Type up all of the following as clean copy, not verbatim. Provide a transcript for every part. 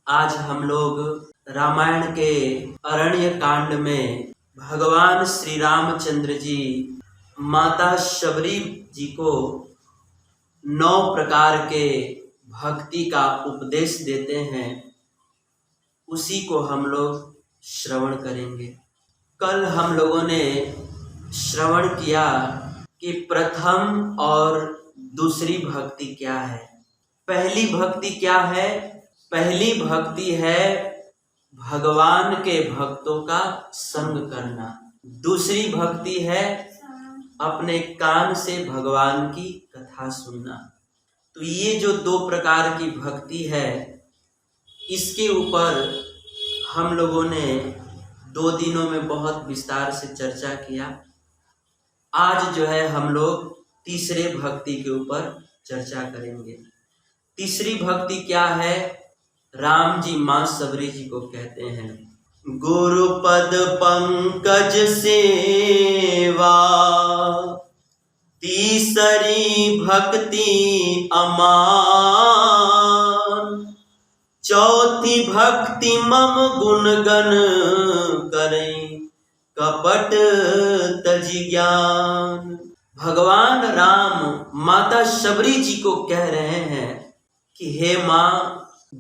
आज हम लोग रामायण के अरण्य कांड में भगवान श्री रामचंद्र जी माता शबरी जी को 9 प्रकार के भक्ति का उपदेश देते हैं, उसी को हम लोग श्रवण करेंगे। कल हम लोगों ने श्रवण किया कि प्रथम और दूसरी भक्ति क्या है। पहली भक्ति क्या है? पहली भक्ति है भगवान के भक्तों का संग करना। दूसरी भक्ति है अपने कान से भगवान की कथा सुनना। तो ये जो 2 प्रकार की भक्ति है, इसके ऊपर हम लोगों ने 2 दिनों में बहुत विस्तार से चर्चा किया। आज जो है हम लोग तीसरे भक्ति के ऊपर चर्चा करेंगे। तीसरी भक्ति क्या है? राम जी मां शबरी जी को कहते हैं, गुरुपद पंकज सेवा तीसरी भक्ति अमान, चौथी भक्ति मम गुणगन करें कपट तजी ज्ञान। भगवान राम माता शबरी जी को कह रहे हैं कि हे मां,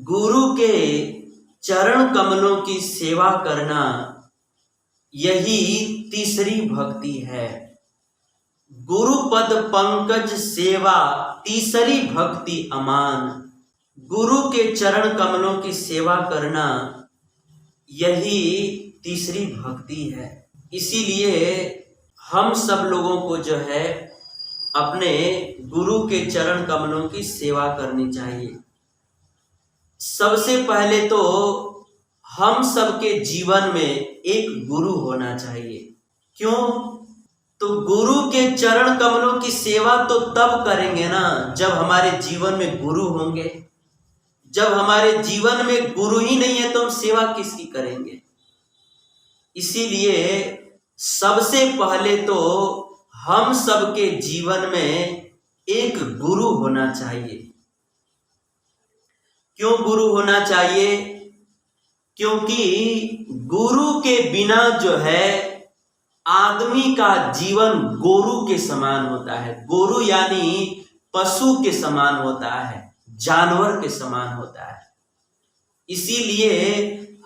गुरु के चरण कमलों की सेवा करना यही तीसरी भक्ति है। गुरुपद पंकज सेवा तीसरी भक्ति अमान। गुरु के चरण कमलों की सेवा करना यही तीसरी भक्ति है। इसीलिए हम सब लोगों को जो है अपने गुरु के चरण कमलों की सेवा करनी चाहिए। सबसे पहले तो हम सबके जीवन में एक गुरु होना चाहिए। क्यों? तो गुरु के चरण कमलों की सेवा तो तब करेंगे ना जब हमारे जीवन में गुरु होंगे। जब हमारे जीवन में गुरु ही नहीं है तो हम सेवा किसकी करेंगे? इसीलिए सबसे पहले तो हम सबके जीवन में एक गुरु होना चाहिए। क्यों गुरु होना चाहिए? क्योंकि गुरु के बिना जो है आदमी का जीवन गोरु के समान होता है। गोरु यानी पशु के समान होता है, जानवर के समान होता है। इसीलिए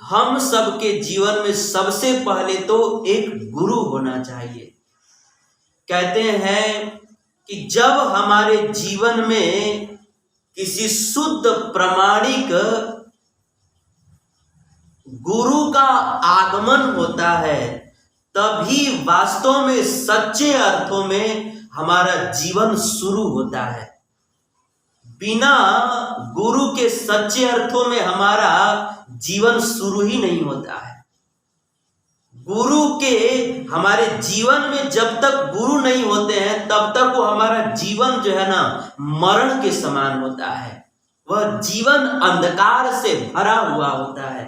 हम सबके जीवन में सबसे पहले तो एक गुरु होना चाहिए। कहते हैं कि जब हमारे जीवन में किसी शुद्ध प्रामाणिक गुरु का आगमन होता है, तभी वास्तव में सच्चे अर्थों में हमारा जीवन शुरू होता है। बिना गुरु के सच्चे अर्थों में हमारा जीवन शुरू ही नहीं होता है। गुरु के हमारे जीवन में जब तक गुरु नहीं होते हैं तब तक वो हमारा जीवन जो है ना मरण के समान होता है। वह जीवन अंधकार से भरा हुआ होता है।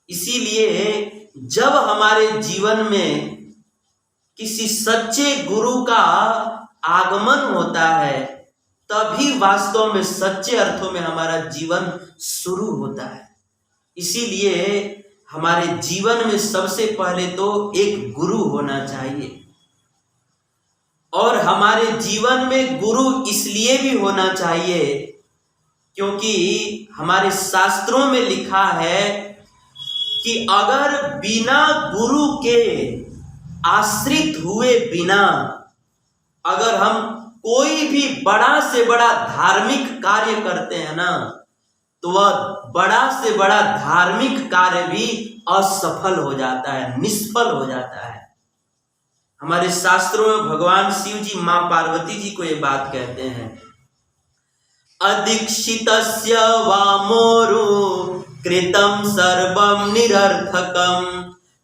इसीलिए जब हमारे जीवन में किसी सच्चे गुरु का आगमन होता है, तभी वास्तव में सच्चे अर्थों में हमारा जीवन शुरू होता है। इसीलिए हमारे जीवन में सबसे पहले तो एक गुरु होना चाहिए। और हमारे जीवन में गुरु इसलिए भी होना चाहिए क्योंकि हमारे शास्त्रों में लिखा है कि अगर बिना गुरु के आश्रित हुए बिना अगर हम कोई भी बड़ा से बड़ा धार्मिक कार्य करते हैं ना, तो वह बड़ा से बड़ा धार्मिक कार्य भी असफल हो जाता है, निष्फल हो जाता है। हमारे शास्त्रों में भगवान शिव जी मां पार्वती जी को ये बात कहते हैं, अदीक्षितस्य वामोरु कृतं सर्वं निरर्थकं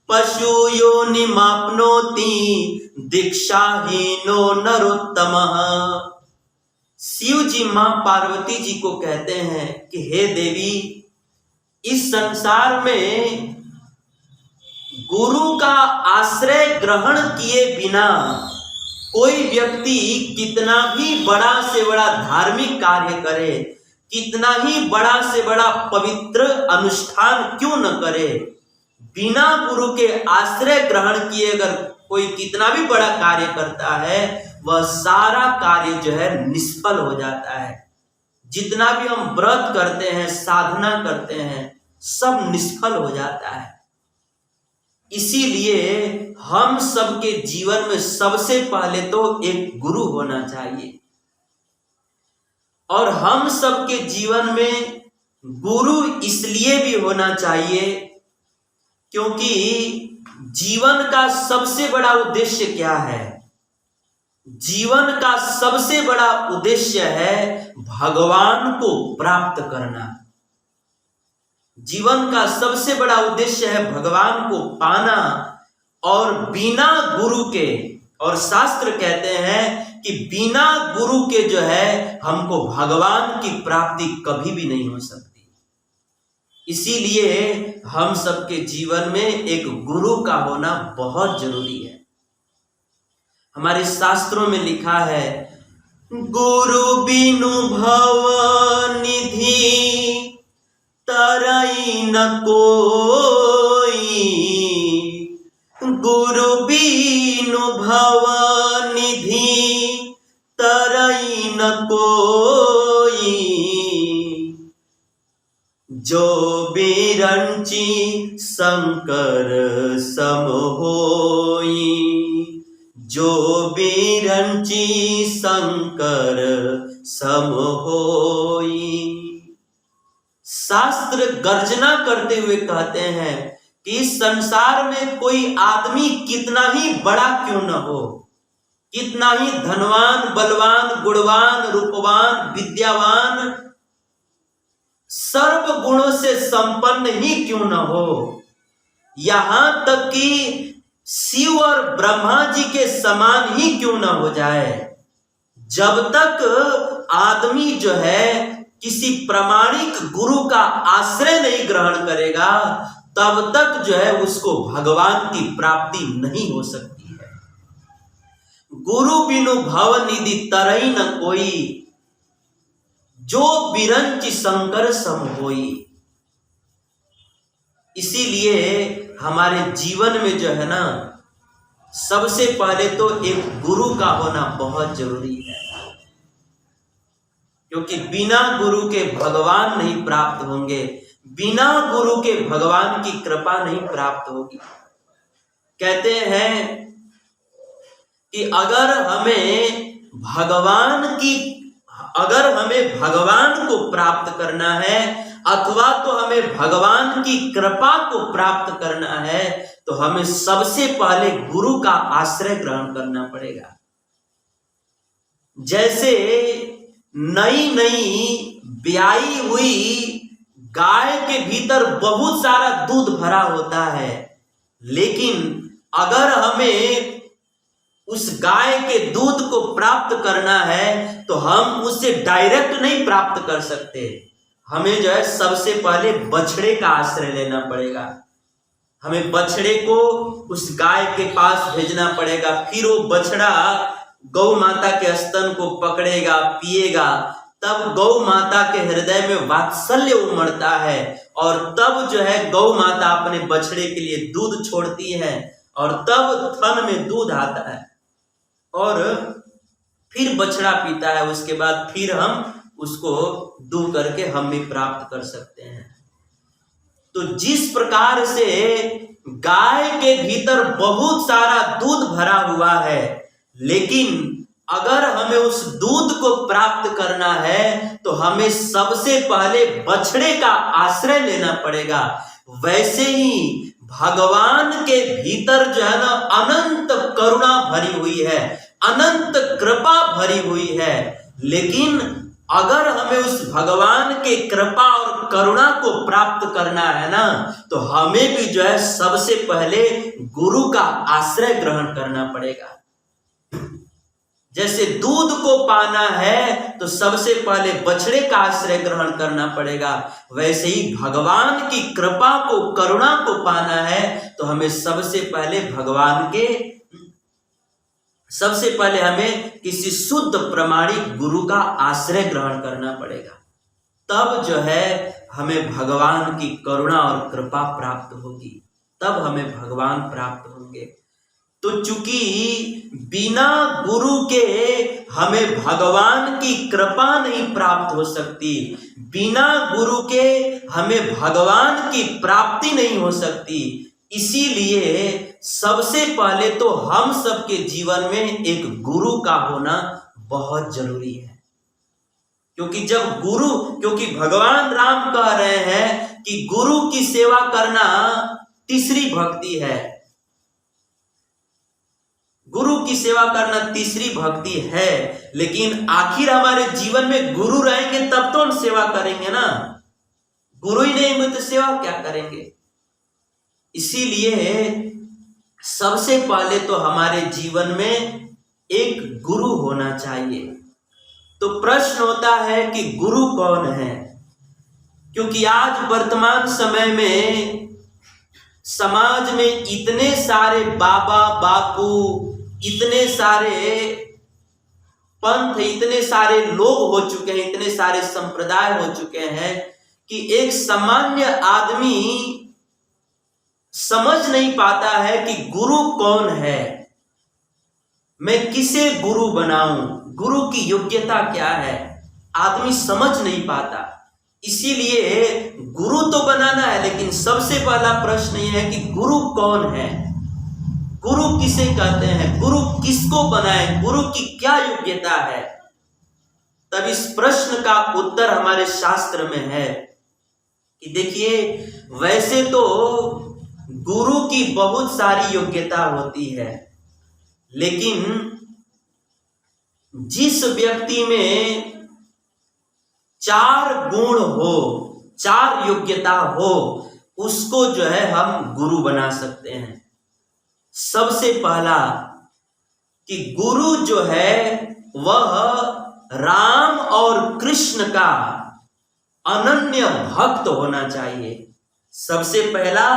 पशु योनिमाप्नोति दीक्षाहीनो नरोत्तमः। शिव जी मां पार्वती जी को कहते हैं कि हे देवी, इस संसार में गुरु का आश्रय ग्रहण किए बिना कोई व्यक्ति कितना भी बड़ा से बड़ा धार्मिक कार्य करे, कितना ही बड़ा से बड़ा पवित्र अनुष्ठान क्यों न करे, बिना गुरु के आश्रय ग्रहण किए अगर कोई कितना भी बड़ा कार्य करता है, वह सारा कार्य जो है निष्फल हो जाता है। जितना भी हम व्रत करते हैं, साधना करते हैं, सब निष्फल हो जाता है। इसीलिए हम सबके जीवन में सबसे पहले तो एक गुरु होना चाहिए, और हम सबके जीवन में गुरु इसलिए भी होना चाहिए क्योंकि जीवन का सबसे बड़ा उद्देश्य क्या है? जीवन का सबसे बड़ा उद्देश्य है भगवान को प्राप्त करना। जीवन का सबसे बड़ा उद्देश्य है भगवान को पाना, और बिना गुरु के, और शास्त्र कहते हैं कि बिना गुरु के जो है हमको भगवान की प्राप्ति कभी भी नहीं हो सकती। इसीलिए हम सबके जीवन में एक गुरु का होना बहुत जरूरी है। हमारे शास्त्रों में लिखा है, गुरु बिनु भव निधि तरई न कोई, गुरु बिनु भव निधि तरई न कोई, जो बिरंची शंकर सम होई, जो बिरंची शंकर सम होई। शास्त्र गर्जना करते हुए कहते हैं कि इस संसार में कोई आदमी कितना ही बड़ा क्यों न हो, कितना ही धनवान, बलवान, गुणवान, रूपवान, विद्यावान, सर्व गुणों से संपन्न ही क्यों न हो, यहां तक कि शिव और ब्रह्मा जी के समान ही क्यों न हो जाए, जब तक आदमी जो है किसी प्रामाणिक गुरु का आश्रय नहीं ग्रहण करेगा, तब तक जो है उसको भगवान की प्राप्ति नहीं हो सकती है। गुरु बिनु भव निधि तरई न कोई, जो बिरंच शंकर सम होई। इसीलिए हमारे जीवन में जो है ना, सबसे पहले तो एक गुरु का होना बहुत जरूरी है, क्योंकि बिना गुरु के भगवान नहीं प्राप्त होंगे, बिना गुरु के भगवान की कृपा नहीं प्राप्त होगी। कहते हैं कि अगर हमें भगवान को प्राप्त करना है, अथवा तो हमें भगवान की कृपा को प्राप्त करना है, तो हमें सबसे पहले गुरु का आश्रय ग्रहण करना पड़ेगा। जैसे नई नई ब्याई हुई गाय के भीतर बहुत सारा दूध भरा होता है, लेकिन अगर हमें उस गाय के दूध को प्राप्त करना है तो हम उससे डायरेक्ट नहीं प्राप्त कर सकते। हमें जो है सबसे पहले बछड़े का आश्रय लेना पड़ेगा। हमें बछड़े को उस गाय के पास भेजना पड़ेगा, फिर वो बछड़ा गौ माता के स्तन को पकड़ेगा, पिएगा, तब गौ माता के हृदय में वात्सल्य उमड़ता है, और तब जो है गौ माता अपने बछड़े के लिए दूध छोड़ती है, और तब थन में दूध आता है, और फिर बछड़ा पीता है। उसके बाद फिर हम उसको दूध करके हम भी प्राप्त कर सकते हैं। तो जिस प्रकार से गाय के भीतर बहुत सारा दूध भरा हुआ है, लेकिन अगर हमें उस दूध को प्राप्त करना है तो हमें सबसे पहले बछड़े का आश्रय लेना पड़ेगा। वैसे ही भगवान के भीतर जो है ना अनंत करुणा भरी हुई है, अनंत कृपा भरी हुई है, लेकिन अगर हमें उस भगवान के कृपा और करुणा को प्राप्त करना है ना, तो हमें भी जो है सबसे पहले गुरु का आश्रय ग्रहण करना पड़ेगा। जैसे दूध को पाना है तो सबसे पहले बछड़े का आश्रय ग्रहण करना पड़ेगा, वैसे ही भगवान की कृपा को, करुणा को पाना है तो हमें सबसे पहले हमें किसी शुद्ध प्रामाणिक गुरु का आश्रय ग्रहण करना पड़ेगा। तब जो है हमें भगवान की करुणा और कृपा प्राप्त होगी, तब हमें भगवान प्राप्त होंगे। तो चूंकि बिना गुरु के हमें भगवान की कृपा नहीं प्राप्त हो सकती, बिना गुरु के हमें भगवान की प्राप्ति नहीं हो सकती, इसीलिए सबसे पहले तो हम सबके जीवन में एक गुरु का होना बहुत जरूरी है। क्योंकि भगवान राम कह रहे हैं कि गुरु की सेवा करना तीसरी भक्ति है, गुरु की सेवा करना तीसरी भक्ति है। लेकिन आखिर हमारे जीवन में गुरु रहेंगे तब तो हम सेवा करेंगे ना, गुरु ही नहीं होंगे तो सेवा क्या करेंगे। इसीलिए सबसे पहले तो हमारे जीवन में एक गुरु होना चाहिए। तो प्रश्न होता है कि गुरु कौन है, क्योंकि आज वर्तमान समय में समाज में इतने सारे बाबा बापू, इतने सारे पंथ, इतने सारे लोग हो चुके हैं, इतने सारे संप्रदाय हो चुके हैं कि एक सामान्य आदमी समझ नहीं पाता है कि गुरु कौन है, मैं किसे गुरु बनाऊं, गुरु की योग्यता क्या है, आदमी समझ नहीं पाता। इसीलिए गुरु तो बनाना है, लेकिन सबसे पहला प्रश्न यह है कि गुरु कौन है, गुरु किसे कहते हैं, गुरु किसको बनाए, गुरु की क्या योग्यता है। तब इस प्रश्न का उत्तर हमारे शास्त्र में है कि देखिए, वैसे तो गुरु की बहुत सारी योग्यता होती है, लेकिन जिस व्यक्ति में 4 गुण हो, 4 योग्यता हो, उसको जो है हम गुरु बना सकते हैं। सबसे पहला कि गुरु जो है वह राम और कृष्ण का अनन्य भक्त होना चाहिए। सबसे पहला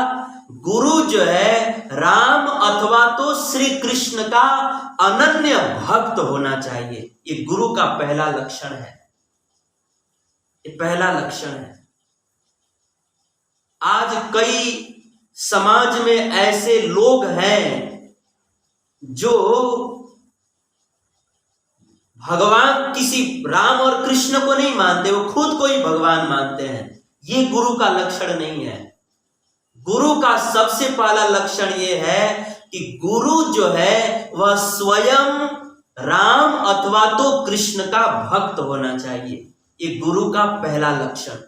गुरु जो है राम अथवा तो श्री कृष्ण का अनन्य भक्त होना चाहिए। ये गुरु का पहला लक्षण है, ये पहला लक्षण है। आज कई समाज में ऐसे लोग हैं जो भगवान किसी राम और कृष्ण को नहीं मानते, वो खुद को ही भगवान मानते हैं। ये गुरु का लक्षण नहीं है। गुरु का सबसे पहला लक्षण यह है कि गुरु जो है वह स्वयं राम अथवा तो कृष्ण का भक्त होना चाहिए। ये गुरु का पहला लक्षण।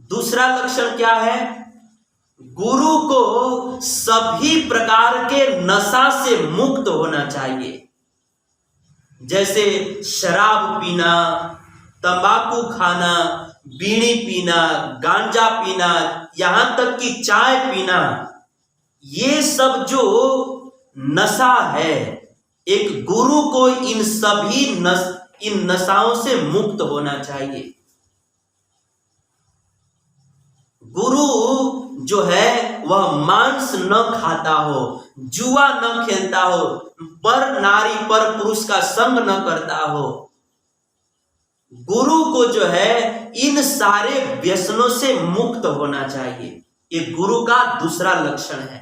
दूसरा लक्षण क्या है? गुरु को सभी प्रकार के नशा से मुक्त होना चाहिए, जैसे शराब पीना, तंबाकू खाना, बीड़ी पीना, गांजा पीना, यहां तक कि चाय पीना, ये सब जो नशा है, एक गुरु को इन सभी इन नशाओं से मुक्त होना चाहिए। गुरु जो है वह मांस न खाता हो, जुआ न खेलता हो, पर नारी पर पुरुष का संग न करता हो। गुरु को जो है इन सारे व्यसनों से मुक्त होना चाहिए। ये गुरु का दूसरा लक्षण है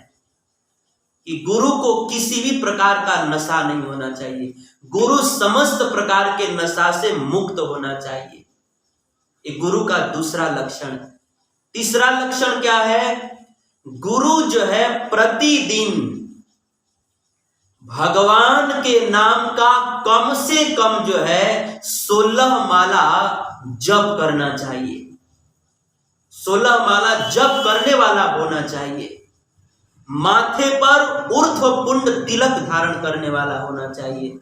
कि गुरु को किसी भी प्रकार का नशा नहीं होना चाहिए। गुरु समस्त प्रकार के नशा से मुक्त होना चाहिए। ये गुरु का दूसरा लक्षण। तीसरा लक्षण क्या है? गुरु जो है प्रतिदिन भगवान के नाम का कम से कम जो है 16 माला जप करना चाहिए। 16 माला जप करने वाला होना चाहिए। माथे पर ऊर्ध्वपुंड तिलक धारण करने वाला होना चाहिए।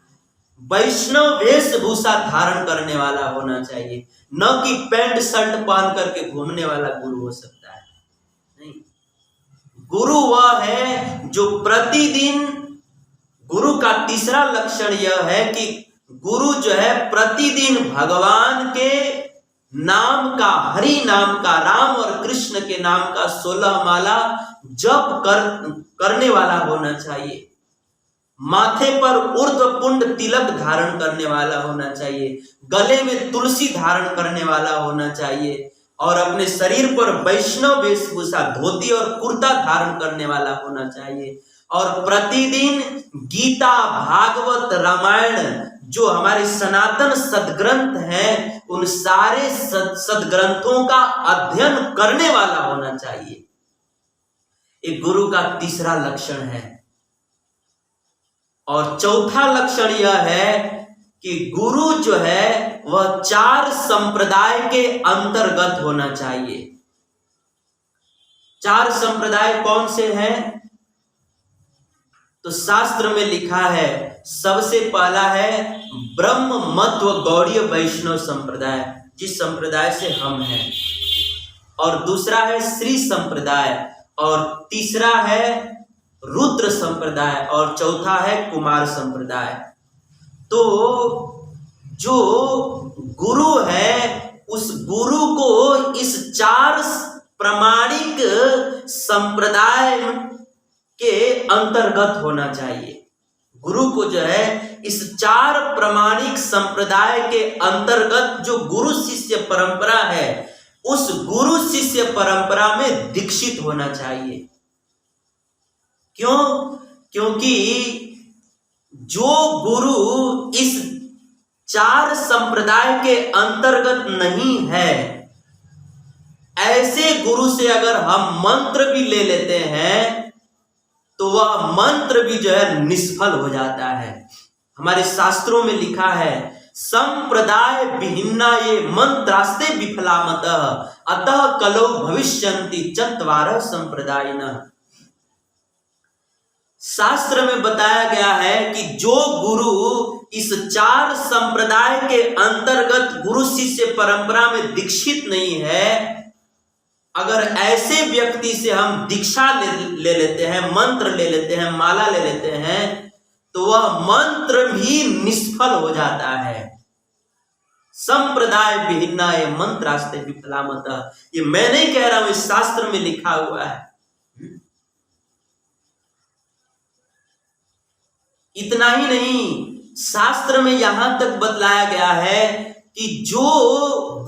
वैष्णव वेशभूषा धारण करने वाला होना चाहिए, न कि पैंट शर्ट पहन करके घूमने वाला गुरु हो सकता है। नहीं, गुरु वह है जो प्रतिदिन, गुरु का तीसरा लक्षण यह है कि गुरु जो है प्रतिदिन भगवान के नाम का, हरि नाम का, राम और कृष्ण के नाम का 16 माला जप करने वाला होना चाहिए। माथे पर ऊर्ध्वपुंड तिलक धारण करने वाला होना चाहिए, गले में तुलसी धारण करने वाला होना चाहिए और अपने शरीर पर वैष्णव वेशभूषा धोती और कुर्ता धारण करने वाला होना चाहिए और प्रतिदिन गीता, भागवत, रामायण जो हमारे सनातन सदग्रंथ हैं उन सारे सदग्रंथों का अध्ययन करने वाला होना चाहिए। एक गुरु का तीसरा लक्षण है। और चौथा लक्षण यह है कि गुरु जो है वह 4 संप्रदाय के अंतर्गत होना चाहिए। 4 संप्रदाय कौन से हैं? तो शास्त्र में लिखा है, सबसे पहला है ब्रह्म मत व गौड़ीय वैष्णव संप्रदाय, जिस संप्रदाय से हम हैं, और दूसरा है श्री संप्रदाय, और तीसरा है रुद्र संप्रदाय, और चौथा है कुमार संप्रदाय। तो जो गुरु है उस गुरु को इस 4 प्रामाणिक संप्रदाय के अंतर्गत होना चाहिए। गुरु को जो है इस 4 प्रामाणिक संप्रदाय के अंतर्गत जो गुरु शिष्य परंपरा है उस गुरु शिष्य परंपरा में दीक्षित होना चाहिए। क्यों? क्योंकि जो गुरु इस 4 संप्रदाय के अंतर्गत नहीं है, ऐसे गुरु से अगर हम मंत्र भी ले लेते हैं तो वह मंत्र भी जो है निष्फल हो जाता है। हमारे शास्त्रों में लिखा है, संप्रदाय विहिन्ना ये मंत्रास्ते विफलामतः अतः कलौ भविष्यन्ति चत्वारः संप्रदायिनः। शास्त्र में बताया गया है कि जो गुरु इस 4 संप्रदाय के अंतर्गत गुरु शिष्य परंपरा में दीक्षित नहीं है, अगर ऐसे व्यक्ति से हम दीक्षा ले लेते हैं, मंत्र ले लेते हैं, माला ले लेते हैं, तो वह मंत्र भी निष्फल हो जाता है। संप्रदाय विहिन्ना ये मंत्रास्ते विफलामतः, ये मैं नहीं कह रहा हूं, इस शास्त्र में लिखा हुआ है। इतना ही नहीं, शास्त्र में यहां तक बतलाया गया है कि जो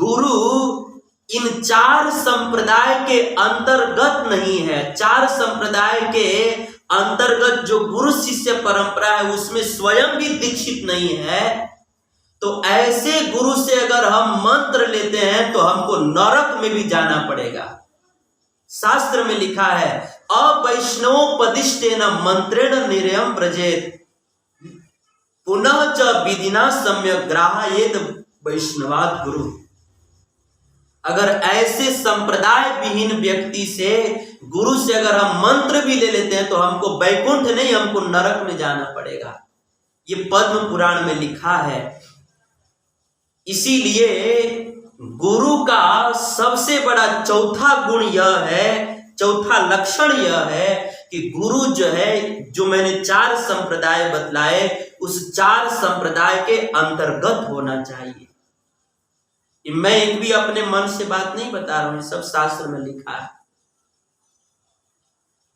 गुरु इन 4 संप्रदाय के अंतर्गत नहीं है, 4 संप्रदाय के अंतर्गत जो गुरु शिष्य परंपरा है उसमें स्वयं भी दीक्षित नहीं है, तो ऐसे गुरु से अगर हम मंत्र लेते हैं तो हमको नरक में भी जाना पड़ेगा। शास्त्र में लिखा है, अवैष्णवोपदिष्टेन मंत्रेण निर्यम व्रजेत पुनः च विधिना सम्यक ग्राह्येत वैष्णवात् गुरु। अगर ऐसे संप्रदाय विहीन व्यक्ति से, गुरु से अगर हम मंत्र भी ले लेते हैं तो हमको वैकुंठ नहीं, हमको नरक में जाना पड़ेगा। ये पद्म पुराण में लिखा है। इसीलिए गुरु का सबसे बड़ा चौथा गुण यह है, चौथा लक्षण यह है कि गुरु जो है, जो मैंने 4 संप्रदाय बतलाए, उस 4 संप्रदाय के अंतर्गत होना चाहिए। मैं एक भी अपने मन से बात नहीं बता रहा हूं, सब शास्त्र में लिखा है।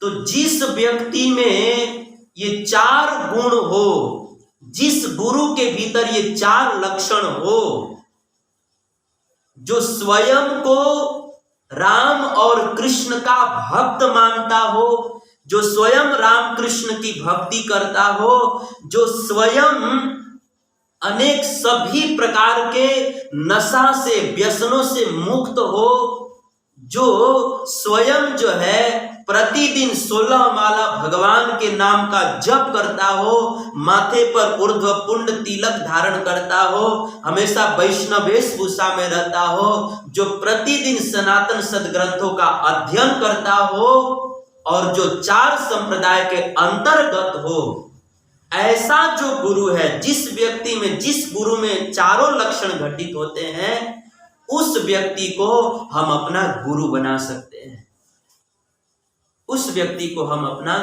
तो जिस व्यक्ति में ये 4 गुण हो, जिस गुरु के भीतर ये 4 लक्षण हो, जो स्वयं को राम और कृष्ण का भक्त मानता हो, जो स्वयं राम कृष्ण की भक्ति करता हो, जो स्वयं अनेक सभी प्रकार के नशा से, व्यसनों से मुक्त हो, जो स्वयं जो है प्रतिदिन 16 माला भगवान के नाम का जप करता हो, माथे पर ऊर्ध्वपुंड तिलक धारण करता हो, हमेशा वैष्णव वेशभूषा में रहता हो, जो प्रतिदिन सनातन सदग्रंथों का अध्ययन करता हो और जो 4 संप्रदाय के अंतर्गत हो, ऐसा जो गुरु है, जिस व्यक्ति में, जिस गुरु में चारों लक्षण घटित होते हैं, उस व्यक्ति को हम अपना गुरु बना सकते हैं। उस व्यक्ति को हम अपना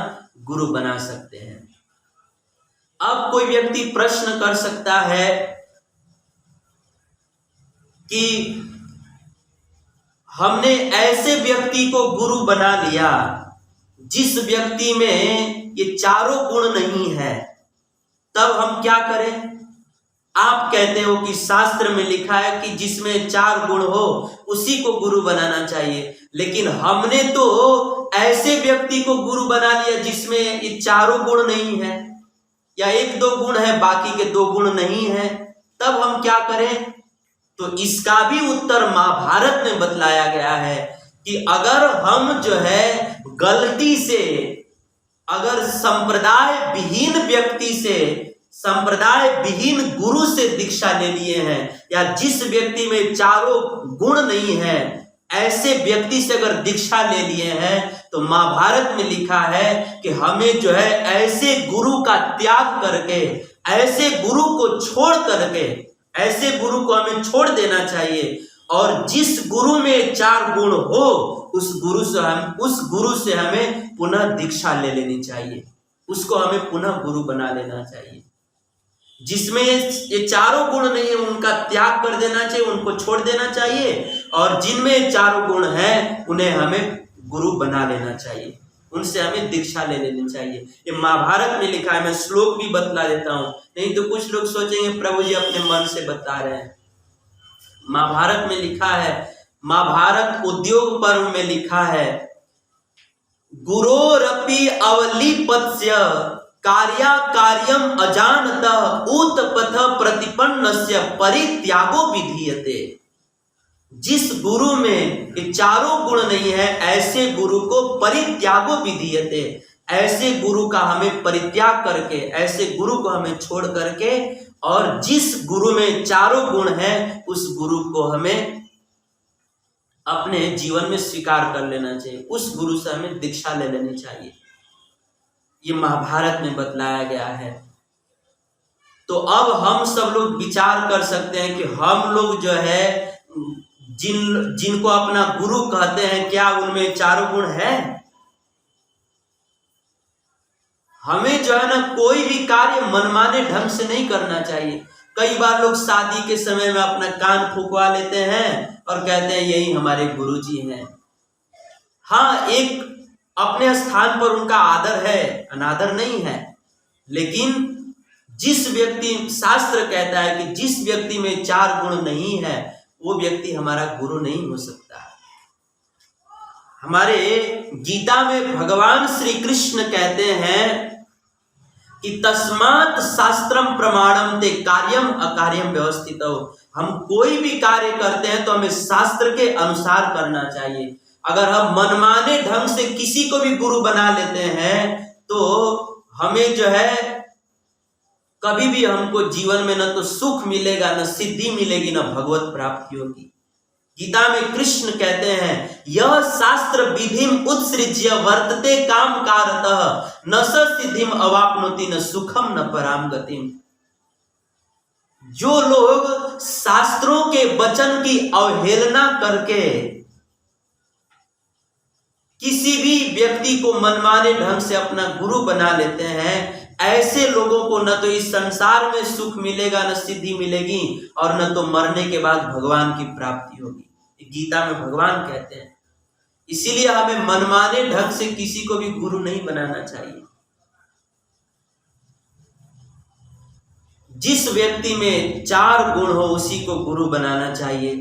गुरु बना सकते हैं। अब कोई व्यक्ति प्रश्न कर सकता है कि हमने ऐसे व्यक्ति को गुरु बना लिया जिस व्यक्ति में ये चारों गुण नहीं है, तब हम क्या करें? आप कहते हो कि शास्त्र में लिखा है कि जिसमें 4 गुण हो उसी को गुरु बनाना चाहिए, लेकिन हमने तो ऐसे व्यक्ति को गुरु बना लिया जिसमें ये चारों गुण नहीं है, या 1-2 गुण है बाकी के 2 गुण नहीं है। तब हम क्या करें? तो इसका भी उत्तर महाभारत में बतलाया गया है कि अगर हम जो है गलती से, अगर संप्रदाय विहीन व्यक्ति से, संप्रदाय विहीन गुरु से दीक्षा ले लिए हैं, या जिस व्यक्ति में चारों गुण नहीं है ऐसे व्यक्ति से अगर दीक्षा ले लिए हैं, तो महाभारत में लिखा है कि हमें जो है ऐसे गुरु का त्याग करके, ऐसे गुरु को छोड़ करके, ऐसे गुरु को हमें छोड़ देना चाहिए, और जिस गुरु में 4 गुण हो उस गुरु से हमें पुनः दीक्षा ले लेनी चाहिए, उसको हमें पुनः गुरु बना लेना चाहिए। जिसमें ये चारों गुण नहीं है उनका त्याग कर देना चाहिए, उनको छोड़ देना चाहिए, और जिनमें चारों गुण हैं उन्हें हमें गुरु बना लेना चाहिए, उनसे हमें दीक्षा ले लेनी चाहिए। ये महाभारत में लिखा है। मैं श्लोक भी बतला देता हूं, नहीं तो कुछ लोग सोचेंगे प्रभु जी अपने मन से बता रहे हैं। महाभारत में लिखा है, महाभारत उद्योग पर्व में लिखा है, गुरोरपि अवलिपत्स्य कार्या कार्यम अजानतः उत्पथ प्रतिपन्नस्य परित्यागो विधीयते। जिस गुरु में ये चारों गुण नहीं है ऐसे गुरु को परित्यागो विधीयते, ऐसे गुरु का हमें परित्याग करके, ऐसे गुरु को हमें छोड़ करके, और जिस गुरु में चारों गुण है उस गुरु को हमें अपने जीवन में स्वीकार कर लेना चाहिए, उस गुरु से हमें दीक्षा ले लेनी चाहिए। ये महाभारत में बतलाया गया है। तो अब हम सब लोग विचार कर सकते हैं कि हम लोग जो है जिनको अपना गुरु कहते हैं, क्या उनमें चारों गुण है? हमें जो है ना कोई भी कार्य मनमाने ढंग से नहीं करना चाहिए। कई बार लोग शादी के समय में अपना कान फुकवा लेते हैं और कहते हैं यही हमारे गुरुजी हैं। हाँ, एक अपने स्थान पर उनका आदर है, अनादर नहीं है, लेकिन जिस व्यक्ति, शास्त्र कहता है कि जिस व्यक्ति में 4 गुण नहीं है वो व्यक्ति हमारा गुरु नहीं हो सकता। हमारे गीता में भगवान श्री कृष्ण कहते हैं कि तस्मात् शास्त्रम प्रमाणम ते कार्यम अकार्यम व्यवस्थित हो। हम कोई भी कार्य करते हैं तो हमें शास्त्र के अनुसार करना चाहिए। अगर हम मनमाने ढंग से किसी को भी गुरु बना लेते हैं तो हमें जो है कभी भी हमको जीवन में न तो सुख मिलेगा, न सिद्धि मिलेगी, न भगवत प्राप्ति होगी। गीता में कृष्ण कहते हैं, यह शास्त्र विधिम उत्सृज्य वर्तते काम कारतः न स सिद्धिम अवाप्नोति न सुखम न पराम गतिम। जो लोग शास्त्रों के वचन की अवहेलना करके किसी भी व्यक्ति को मनमाने ढंग से अपना गुरु बना लेते हैं, ऐसे लोगों को न तो इस संसार में सुख मिलेगा, न सिद्धि मिलेगी, और न तो मरने के बाद भगवान की प्राप्ति होगी। गीता में भगवान कहते हैं। इसीलिए हमें मनमाने ढंग से किसी को भी गुरु नहीं बनाना चाहिए। जिस व्यक्ति में 4 गुण हो उसी को गुरु बनाना चाहिए।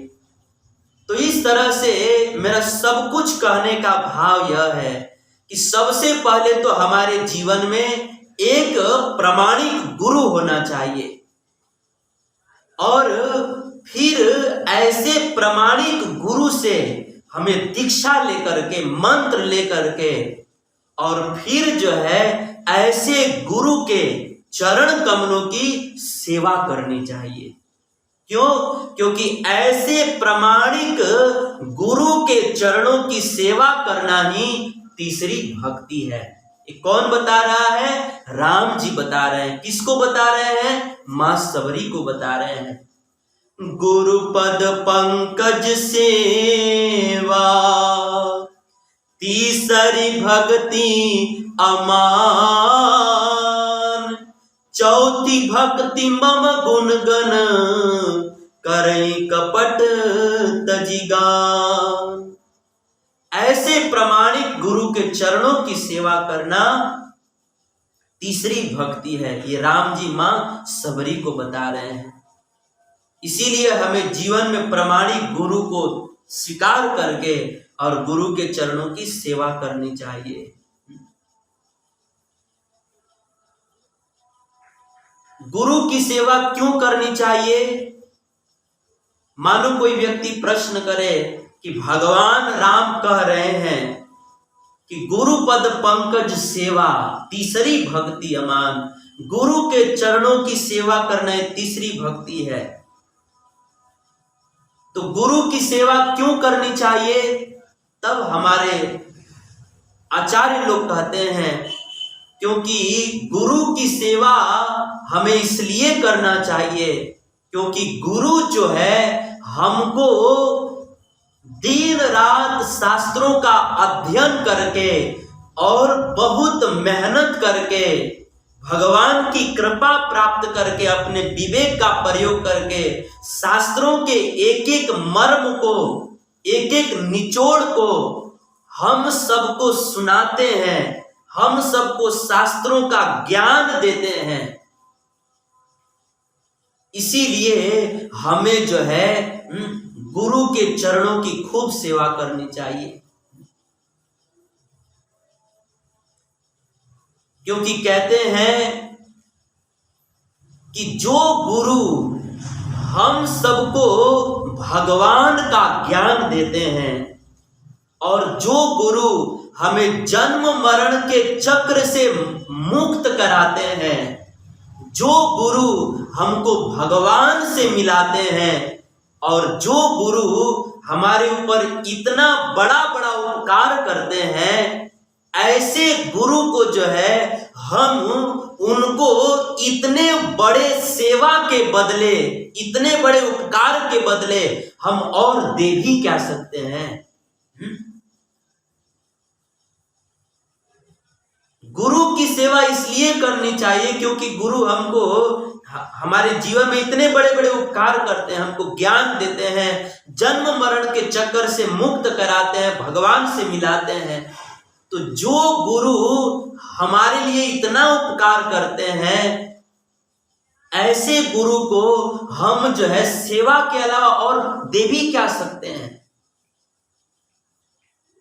तो इस तरह से मेरा सब कुछ कहने का भाव यह है कि सबसे पहले तो हमारे जीवन में एक प्रामाणिक गुरु होना चाहिए, और फिर ऐसे प्रामाणिक गुरु से हमें दीक्षा लेकर के, मंत्र लेकर के, और फिर जो है ऐसे गुरु के चरण कमलों की सेवा करनी चाहिए। क्यों? क्योंकि ऐसे प्रामाणिक गुरु के चरणों की सेवा करना ही तीसरी भक्ति है। ये कौन बता रहा है? राम जी बता रहे हैं। किसको बता रहे हैं? मां सबरी को बता रहे हैं। गुरुपद पंकज सेवा तीसरी भक्ति अमान, चौथी भक्ति मम गुणगन करई कपट तजिगान। ऐसे प्रामाणिक गुरु के चरणों की सेवा करना तीसरी भक्ति है। ये राम जी माँ सबरी को बता रहे हैं। इसीलिए हमें जीवन में प्रामाणिक गुरु को स्वीकार करके और गुरु के चरणों की सेवा करनी चाहिए। गुरु की सेवा क्यों करनी चाहिए? मानो कोई व्यक्ति प्रश्न करे कि भगवान राम कह रहे हैं कि गुरु पद पंकज सेवा तीसरी भक्ति अमान, गुरु के चरणों की सेवा करना तीसरी भक्ति है। तो गुरु की सेवा क्यों करनी चाहिए? तब हमारे आचार्य लोग कहते हैं क्योंकि गुरु की सेवा हमें इसलिए करना चाहिए क्योंकि गुरु जो है हमको दिन रात शास्त्रों का अध्ययन करके और बहुत मेहनत करके भगवान की कृपा प्राप्त करके अपने विवेक का प्रयोग करके शास्त्रों के एक एक मर्म को, एक एक निचोड़ को हम सबको सुनाते हैं, हम सबको शास्त्रों का ज्ञान देते हैं। इसीलिए हमें जो है गुरु के चरणों की खूब सेवा करनी चाहिए। क्योंकि कहते हैं कि जो गुरु हम सबको भगवान का ज्ञान देते हैं और जो गुरु हमें जन्म मरण के चक्र से मुक्त कराते हैं, जो गुरु हमको भगवान से मिलाते हैं और जो गुरु हमारे ऊपर इतना बड़ा बड़ा उपकार करते हैं, ऐसे गुरु को जो है हम उनको इतने बड़े सेवा के बदले, इतने बड़े उपकार के बदले हम और दे भी क्या सकते हैं? गुरु की सेवा इसलिए करनी चाहिए क्योंकि गुरु हमको हमारे जीवन में इतने बड़े बड़े उपकार करते हैं, हमको ज्ञान देते हैं, जन्म मरण के चक्कर से मुक्त कराते हैं, भगवान से मिलाते हैं। तो जो गुरु हमारे लिए इतना उपकार करते हैं, ऐसे गुरु को हम जो है सेवा के अलावा और दे भी क्या सकते हैं?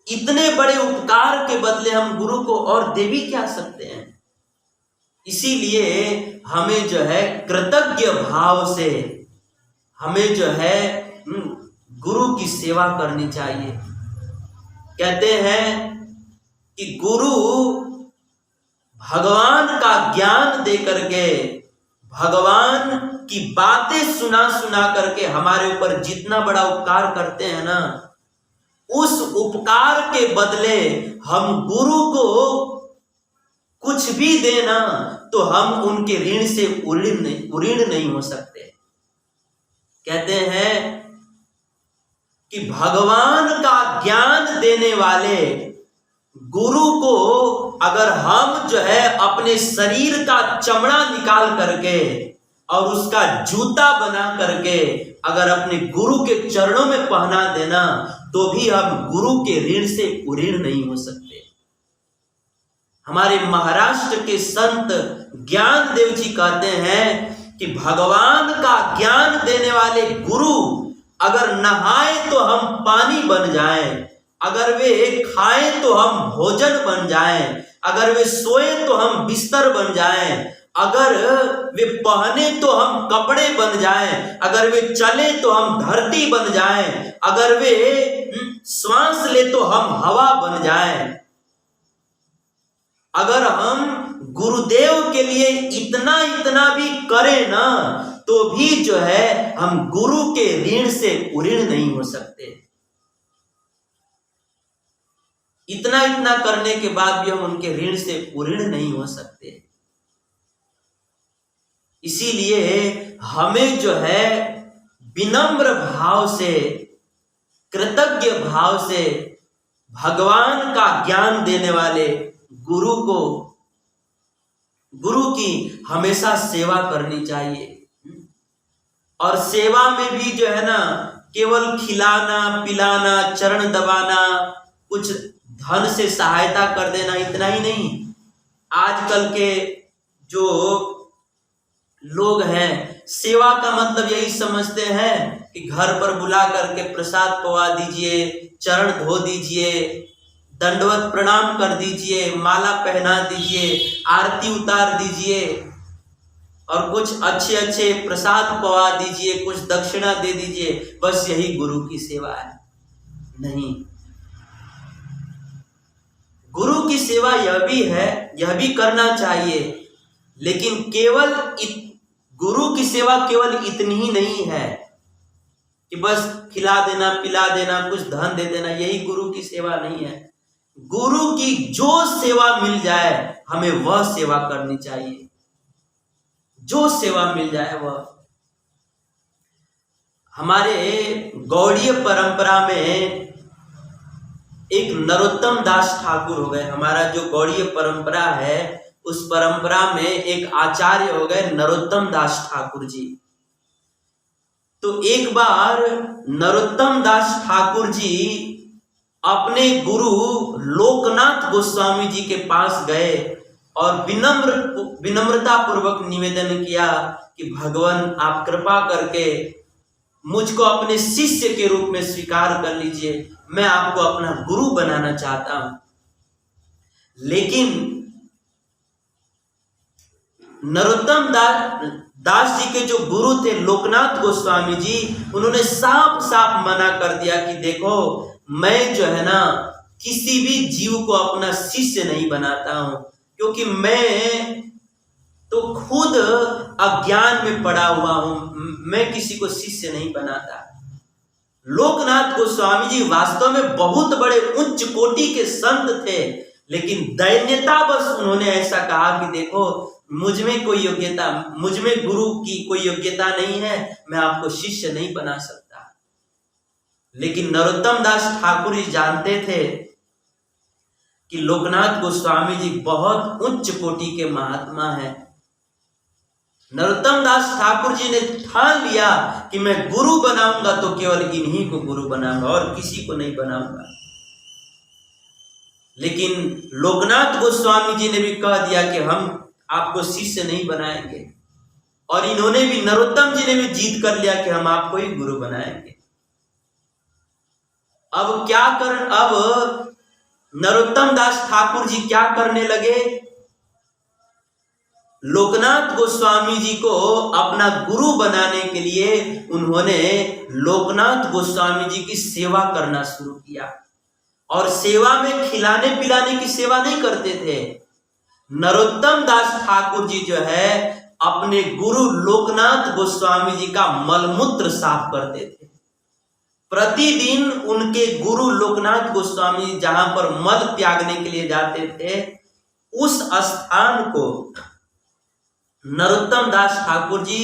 इतने बड़े उपकार के बदले हम गुरु को और दे भी क्या सकते हैं? इसीलिए हमें जो है कृतज्ञ भाव से हमें जो है गुरु की सेवा करनी चाहिए। कहते हैं कि गुरु भगवान का ज्ञान दे करके, भगवान की बातें सुना सुना करके हमारे ऊपर जितना बड़ा उपकार करते हैं ना, उस उपकार के बदले हम गुरु को कुछ भी देना तो हम उनके ऋण से उऋण नहीं हो सकते। कहते हैं कि भगवान का ज्ञान देने वाले गुरु को अगर हम जो है अपने शरीर का चमड़ा निकाल करके और उसका जूता बना करके अगर अपने गुरु के चरणों में पहना देना तो भी हम गुरु के ऋण से उऋण नहीं हो सकते। हमारे महाराष्ट्र के संत ज्ञान देव जी कहते हैं कि भगवान का ज्ञान देने वाले गुरु अगर नहाए तो हम पानी बन जाएं, अगर वे खाएं तो हम भोजन बन जाएं, अगर वे सोए तो हम बिस्तर बन जाएं, अगर वे पहने तो हम कपड़े बन जाएं, अगर वे चले तो हम धरती बन जाएं, अगर वे श्वास ले तो हम हवा बन जाएं। अगर हम गुरुदेव के लिए इतना इतना भी करें ना तो भी जो है हम गुरु के ऋण से उऋण नहीं हो सकते। इतना इतना करने के बाद भी हम उनके ऋण से उऋण नहीं हो सकते। इसीलिए हमें जो है विनम्र भाव से, कृतज्ञ भाव से भगवान का ज्ञान देने वाले गुरु को, गुरु की हमेशा सेवा करनी चाहिए। और सेवा में भी जो है ना केवल खिलाना पिलाना, चरण दबाना, कुछ धन से सहायता कर देना, इतना ही नहीं। आजकल के जो लोग हैं सेवा का मतलब यही समझते हैं कि घर पर बुला करके प्रसाद पवा दीजिए, चरण धो दीजिए, दंडवत प्रणाम कर दीजिए, माला पहना दीजिए, आरती उतार दीजिए और कुछ अच्छे अच्छे प्रसाद पवा दीजिए, कुछ दक्षिणा दे दीजिए, बस यही गुरु की सेवा है। नहीं, गुरु की सेवा यह भी है, यह भी करना चाहिए, लेकिन केवल गुरु की सेवा केवल इतनी ही नहीं है कि बस खिला देना, पिला देना, कुछ धन दे देना, यही गुरु की सेवा नहीं है। गुरु की जो सेवा मिल जाए हमें वह सेवा करनी चाहिए, जो सेवा मिल जाए वह। हमारे गौड़ीय परंपरा में एक नरोत्तम दास ठाकुर हो गए। हमारा जो गौड़ीय परंपरा है उस परंपरा में एक आचार्य हो गए नरोत्तम दास ठाकुर जी। तो एक बार नरोत्तम दास ठाकुर जी अपने गुरु लोकनाथ गोस्वामी जी के पास गए और विनम्रता पूर्वक निवेदन किया कि भगवान आप कृपा करके मुझको अपने शिष्य के रूप में स्वीकार कर लीजिए, मैं आपको अपना गुरु बनाना चाहता हूं। लेकिन नरोत्तम दास जी के जो गुरु थे लोकनाथ गोस्वामी जी, उन्होंने साफ साफ मना कर दिया कि देखो, मैं जो है ना किसी भी जीव को अपना शिष्य नहीं बनाता हूं, क्योंकि मैं तो खुद अज्ञान में पड़ा हुआ हूं, मैं किसी को शिष्य नहीं बनाता। लोकनाथ गोस्वामी जी वास्तव में बहुत बड़े उच्च कोटि के संत थे, लेकिन दैन्यतावश उन्होंने ऐसा कहा कि देखो, मुझ में कोई योग्यता, मुझ में गुरु की कोई योग्यता नहीं है, मैं आपको शिष्य नहीं बना सकता। लेकिन नरोत्तम दास ठाकुर जी जानते थे कि लोकनाथ गोस्वामी जी बहुत उच्च कोटि के महात्मा हैं। नरोत्तम दास ठाकुर जी ने ठान लिया कि मैं गुरु बनाऊंगा तो केवल इन्हीं को गुरु बनाऊंगा और किसी को नहीं बनाऊंगा। लेकिन लोकनाथ गोस्वामी जी ने भी कह दिया कि हम आपको शिष्य नहीं बनाएंगे, और इन्होंने भी, नरोत्तम जी ने भी जीत कर लिया कि हम आपको ही गुरु बनाएंगे। अब नरोत्तम दास ठाकुर जी क्या करने लगे? लोकनाथ गोस्वामी जी को अपना गुरु बनाने के लिए उन्होंने लोकनाथ गोस्वामी जी की सेवा करना शुरू किया। और सेवा में खिलाने पिलाने की सेवा नहीं करते थे। नरोत्तम दास ठाकुर जी जो है अपने गुरु लोकनाथ गोस्वामी जी का मलमूत्र साफ करते थे। प्रतिदिन उनके गुरु लोकनाथ गोस्वामी जी जहां पर मल त्यागने के लिए जाते थे, उस स्थान को नरोत्तम दास ठाकुर जी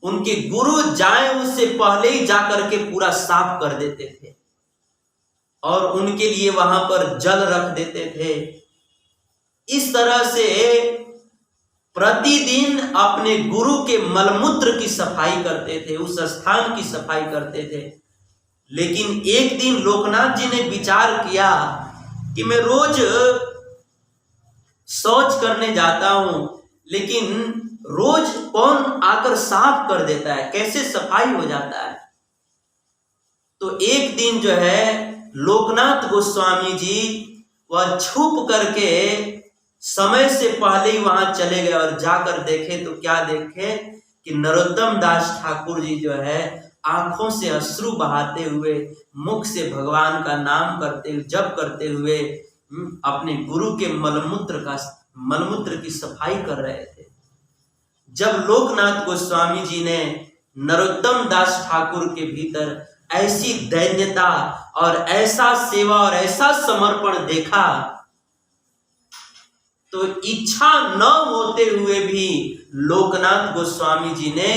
उनके गुरु जाए उससे पहले ही जाकर के पूरा साफ कर देते थे और उनके लिए वहां पर जल रख देते थे। इस तरह से प्रतिदिन अपने गुरु के मलमूत्र की सफाई करते थे, उस स्थान की सफाई करते थे। लेकिन एक दिन लोकनाथ जी ने विचार किया कि मैं रोज शौच करने जाता हूं, लेकिन रोज कौन आकर साफ कर देता है, कैसे सफाई हो जाता है। तो एक दिन जो है लोकनाथ गोस्वामी जी वह छुप करके समय से पहले ही वहां चले गए और जाकर देखे तो क्या देखे कि नरोत्तम दास ठाकुर जी जो है आंखों से अश्रु बहाते हुए, मुख से भगवान का नाम करते हुए, जप करते हुए अपने गुरु के मलमूत्र की सफाई कर रहे थे। जब लोकनाथ गोस्वामी जी ने नरोत्तम दास ठाकुर के भीतर ऐसी दैन्यता और ऐसा सेवा और ऐसा समर्पण देखा, तो इच्छा न होते हुए भी लोकनाथ गोस्वामी जी ने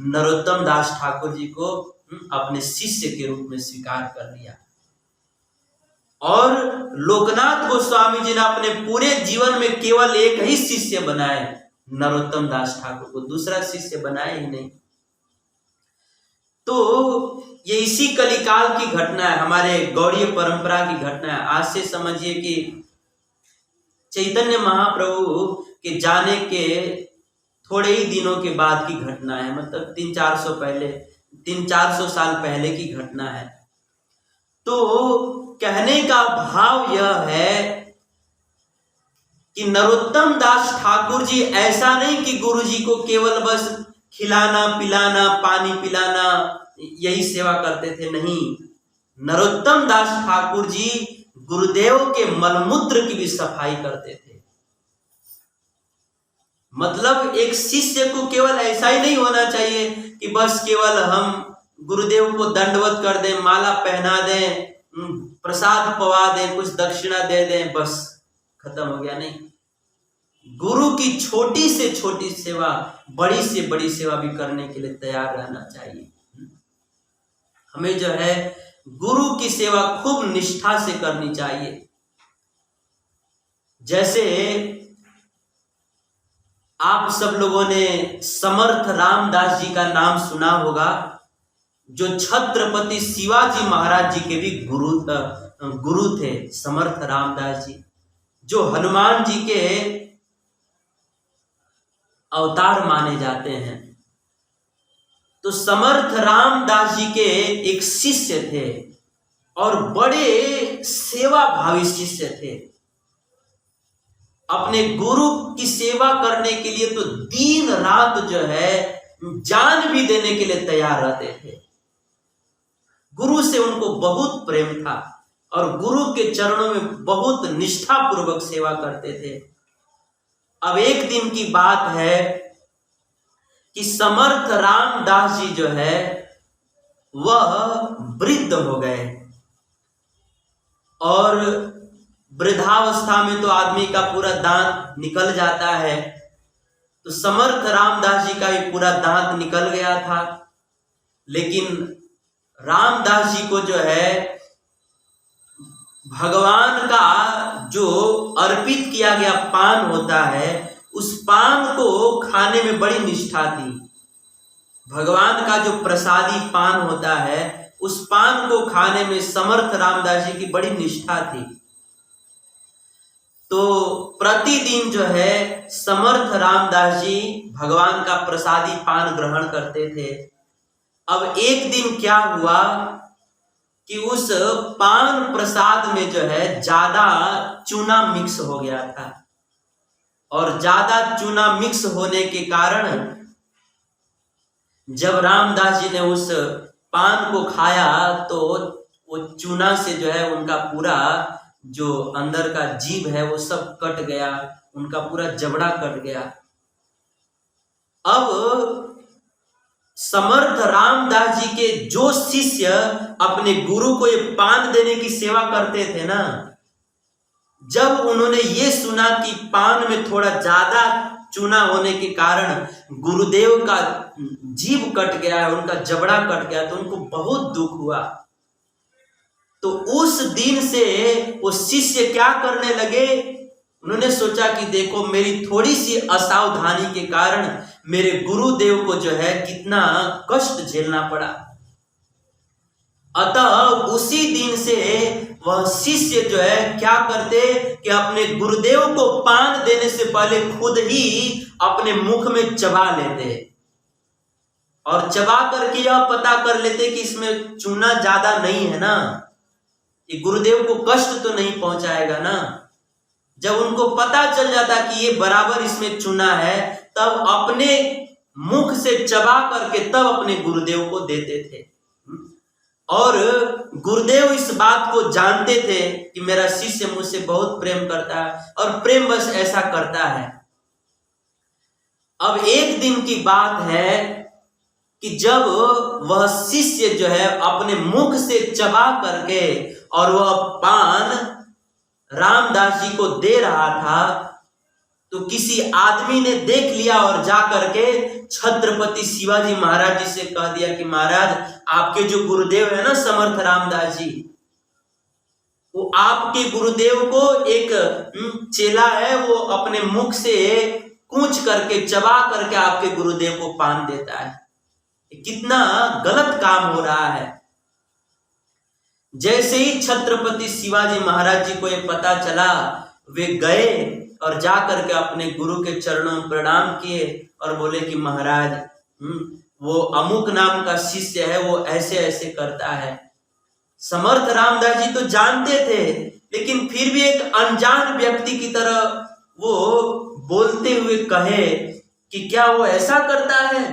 नरोत्तम दास ठाकुर जी को अपने शिष्य के रूप में स्वीकार कर लिया। और लोकनाथ गोस्वामी जी ने अपने पूरे जीवन में केवल एक ही शिष्य बनाए, नरोत्तम दास ठाकुर को, दूसरा शिष्य बनाए ही नहीं। तो ये इसी कलिकाल की घटना है, हमारे गौड़ीय परंपरा की घटना है। आज से समझिए कि चैतन्य महाप्रभु के जाने के थोड़े ही दिनों के बाद की घटना है, मतलब 300-400 साल पहले की घटना है। तो कहने का भाव यह है कि नरोत्तम दास ठाकुर जी ऐसा नहीं कि गुरु जी को केवल बस खिलाना पिलाना पानी पिलाना यही सेवा करते थे, नहीं। नरोत्तम दास ठाकुर जी गुरुदेव के मलमूत्र की भी सफाई करते थे। मतलब एक शिष्य को केवल ऐसा ही नहीं होना चाहिए कि बस केवल हम गुरुदेव को दंडवत कर दें, माला पहना दें, प्रसाद पवा दें, कुछ दक्षिणा दे दें, बस खत्म हो गया। नहीं, गुरु की छोटी से छोटी सेवा, बड़ी से बड़ी सेवा भी करने के लिए तैयार रहना चाहिए। हमें जो है गुरु की सेवा खूब निष्ठा से करनी चाहिए। जैसे आप सब लोगों ने समर्थ रामदास जी का नाम सुना होगा, जो छत्रपति शिवाजी महाराज जी के भी गुरु थे। समर्थ रामदास जी जो हनुमान जी के अवतार माने जाते हैं। तो समर्थ रामदास जी के एक शिष्य थे और बड़े सेवा भावी शिष्य थे। अपने गुरु की सेवा करने के लिए तो दिन रात जो है जान भी देने के लिए तैयार रहते थे। गुरु से उनको बहुत प्रेम था और गुरु के चरणों में बहुत निष्ठा पूर्वक सेवा करते थे। अब एक दिन की बात है कि समर्थ रामदास जी जो है वह वृद्ध हो गए, और वृद्धावस्था में तो आदमी का पूरा दांत निकल जाता है। तो समर्थ रामदास जी का भी पूरा दांत निकल गया था, लेकिन रामदास जी को जो है भगवान का जो अर्पित किया गया पान होता है, उस पान को खाने में बड़ी निष्ठा थी। भगवान का जो प्रसादी पान होता है, उस पान को खाने में समर्थ रामदास जी की बड़ी निष्ठा थी। तो प्रतिदिन जो है समर्थ रामदास जी भगवान का प्रसादी पान ग्रहण करते थे। अब एक दिन क्या हुआ कि उस पान प्रसाद में जो है ज्यादा चूना मिक्स हो गया था, और ज्यादा चूना मिक्स होने के कारण जब रामदास जी ने उस पान को खाया तो वो चूना से जो है उनका पूरा जो अंदर का जीभ है वो सब कट गया, उनका पूरा जबड़ा कट गया। अब समर्थ रामदास जी के जो शिष्य अपने गुरु को ये पान देने की सेवा करते थे ना, जब उन्होंने ये सुना कि पान में थोड़ा ज्यादा चूना होने के कारण गुरुदेव का जीभ कट गया है, उनका जबड़ा कट गया, तो उनको बहुत दुख हुआ। तो उस दिन से वो शिष्य क्या करने लगे, उन्होंने सोचा कि देखो मेरी थोड़ी सी असावधानी के कारण मेरे गुरुदेव को जो है कितना कष्ट झेलना पड़ा। अतः उसी दिन से वह शिष्य जो है क्या करते कि अपने गुरुदेव को पान देने से पहले खुद ही अपने मुख में चबा लेते, और चबा करके यह पता कर लेते कि इसमें चूना ज्यादा नहीं है ना, ये गुरुदेव को कष्ट तो नहीं पहुंचाएगा ना। जब उनको पता चल जाता कि ये बराबर इसमें चूना है, तब अपने मुख से चबा करके तब अपने गुरुदेव को देते थे। और गुरुदेव इस बात को जानते थे कि मेरा शिष्य मुझसे बहुत प्रेम करता है और प्रेम बस ऐसा करता है। अब एक दिन की बात है कि जब वह शिष्य जो है अपने मुख से चबा करके और वह पान रामदास जी को दे रहा था, तो किसी आदमी ने देख लिया और जा करके छत्रपति शिवाजी महाराज जी से कह दिया कि महाराज, आपके जो गुरुदेव है ना समर्थ रामदास जी, वो आपके गुरुदेव को एक चेला है, वो अपने मुख से कूच करके चबा करके आपके गुरुदेव को पान देता है। कितना गलत काम हो रहा है। जैसे ही छत्रपति शिवाजी महाराज जी को ये पता चला वे गए और जा करके अपने गुरु के चरणों में प्रणाम किए और बोले कि महाराज वो अमुक नाम का शिष्य है, वो ऐसे ऐसे करता है। समर्थ रामदास जी तो जानते थे, लेकिन फिर भी एक अनजान व्यक्ति की तरह वो बोलते हुए कहे कि क्या वो ऐसा करता है?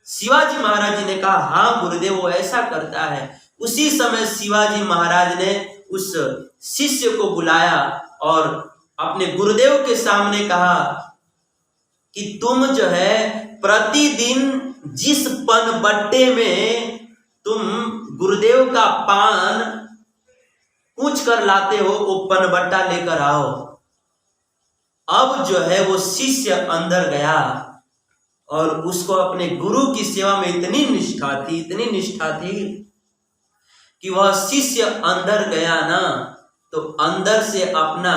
शिवाजी महाराज जी ने कहा हाँ गुरुदेव वो ऐसा करता है। उसी समय शिवाजी महाराज ने उस शिष्य को बुलाया और अपने गुरुदेव के सामने कहा कि तुम जो है प्रतिदिन जिस पनबट्टे में तुम गुरुदेव का पान पूछ कर लाते हो वो पनबट्टा लेकर आओ। अब जो है वो शिष्य अंदर गया और उसको अपने गुरु की सेवा में इतनी निष्ठा थी कि वह शिष्य अंदर गया ना तो अंदर से अपना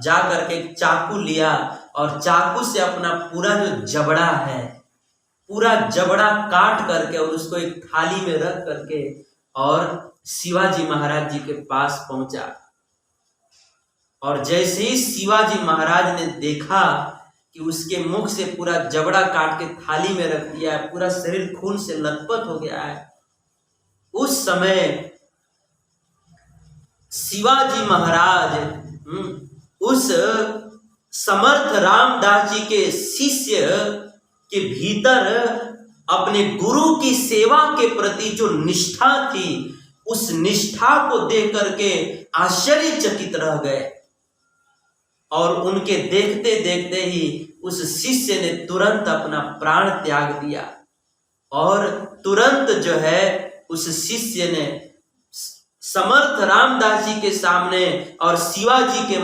जा करके चाकू लिया और चाकू से अपना पूरा जो जबड़ा है पूरा जबड़ा काट करके और उसको एक थाली में रख करके और शिवाजी महाराज जी के पास पहुंचा। और जैसे ही शिवाजी महाराज ने देखा कि उसके मुख से पूरा जबड़ा काट के थाली में रख दिया है, पूरा शरीर खून से लथपथ हो गया है, उस समय शिवाजी महाराज उस समर्थ रामदास जी के शिष्य के भीतर अपने गुरु की सेवा के प्रति जो निष्ठा थी उस निष्ठा को देख करके आश्चर्यचकित रह गए। और उनके देखते देखते ही उस शिष्य ने तुरंत अपना प्राण त्याग दिया और तुरंत जो है उस शिष्य ने समर्थ रामदास जी के सामने और शिवाजी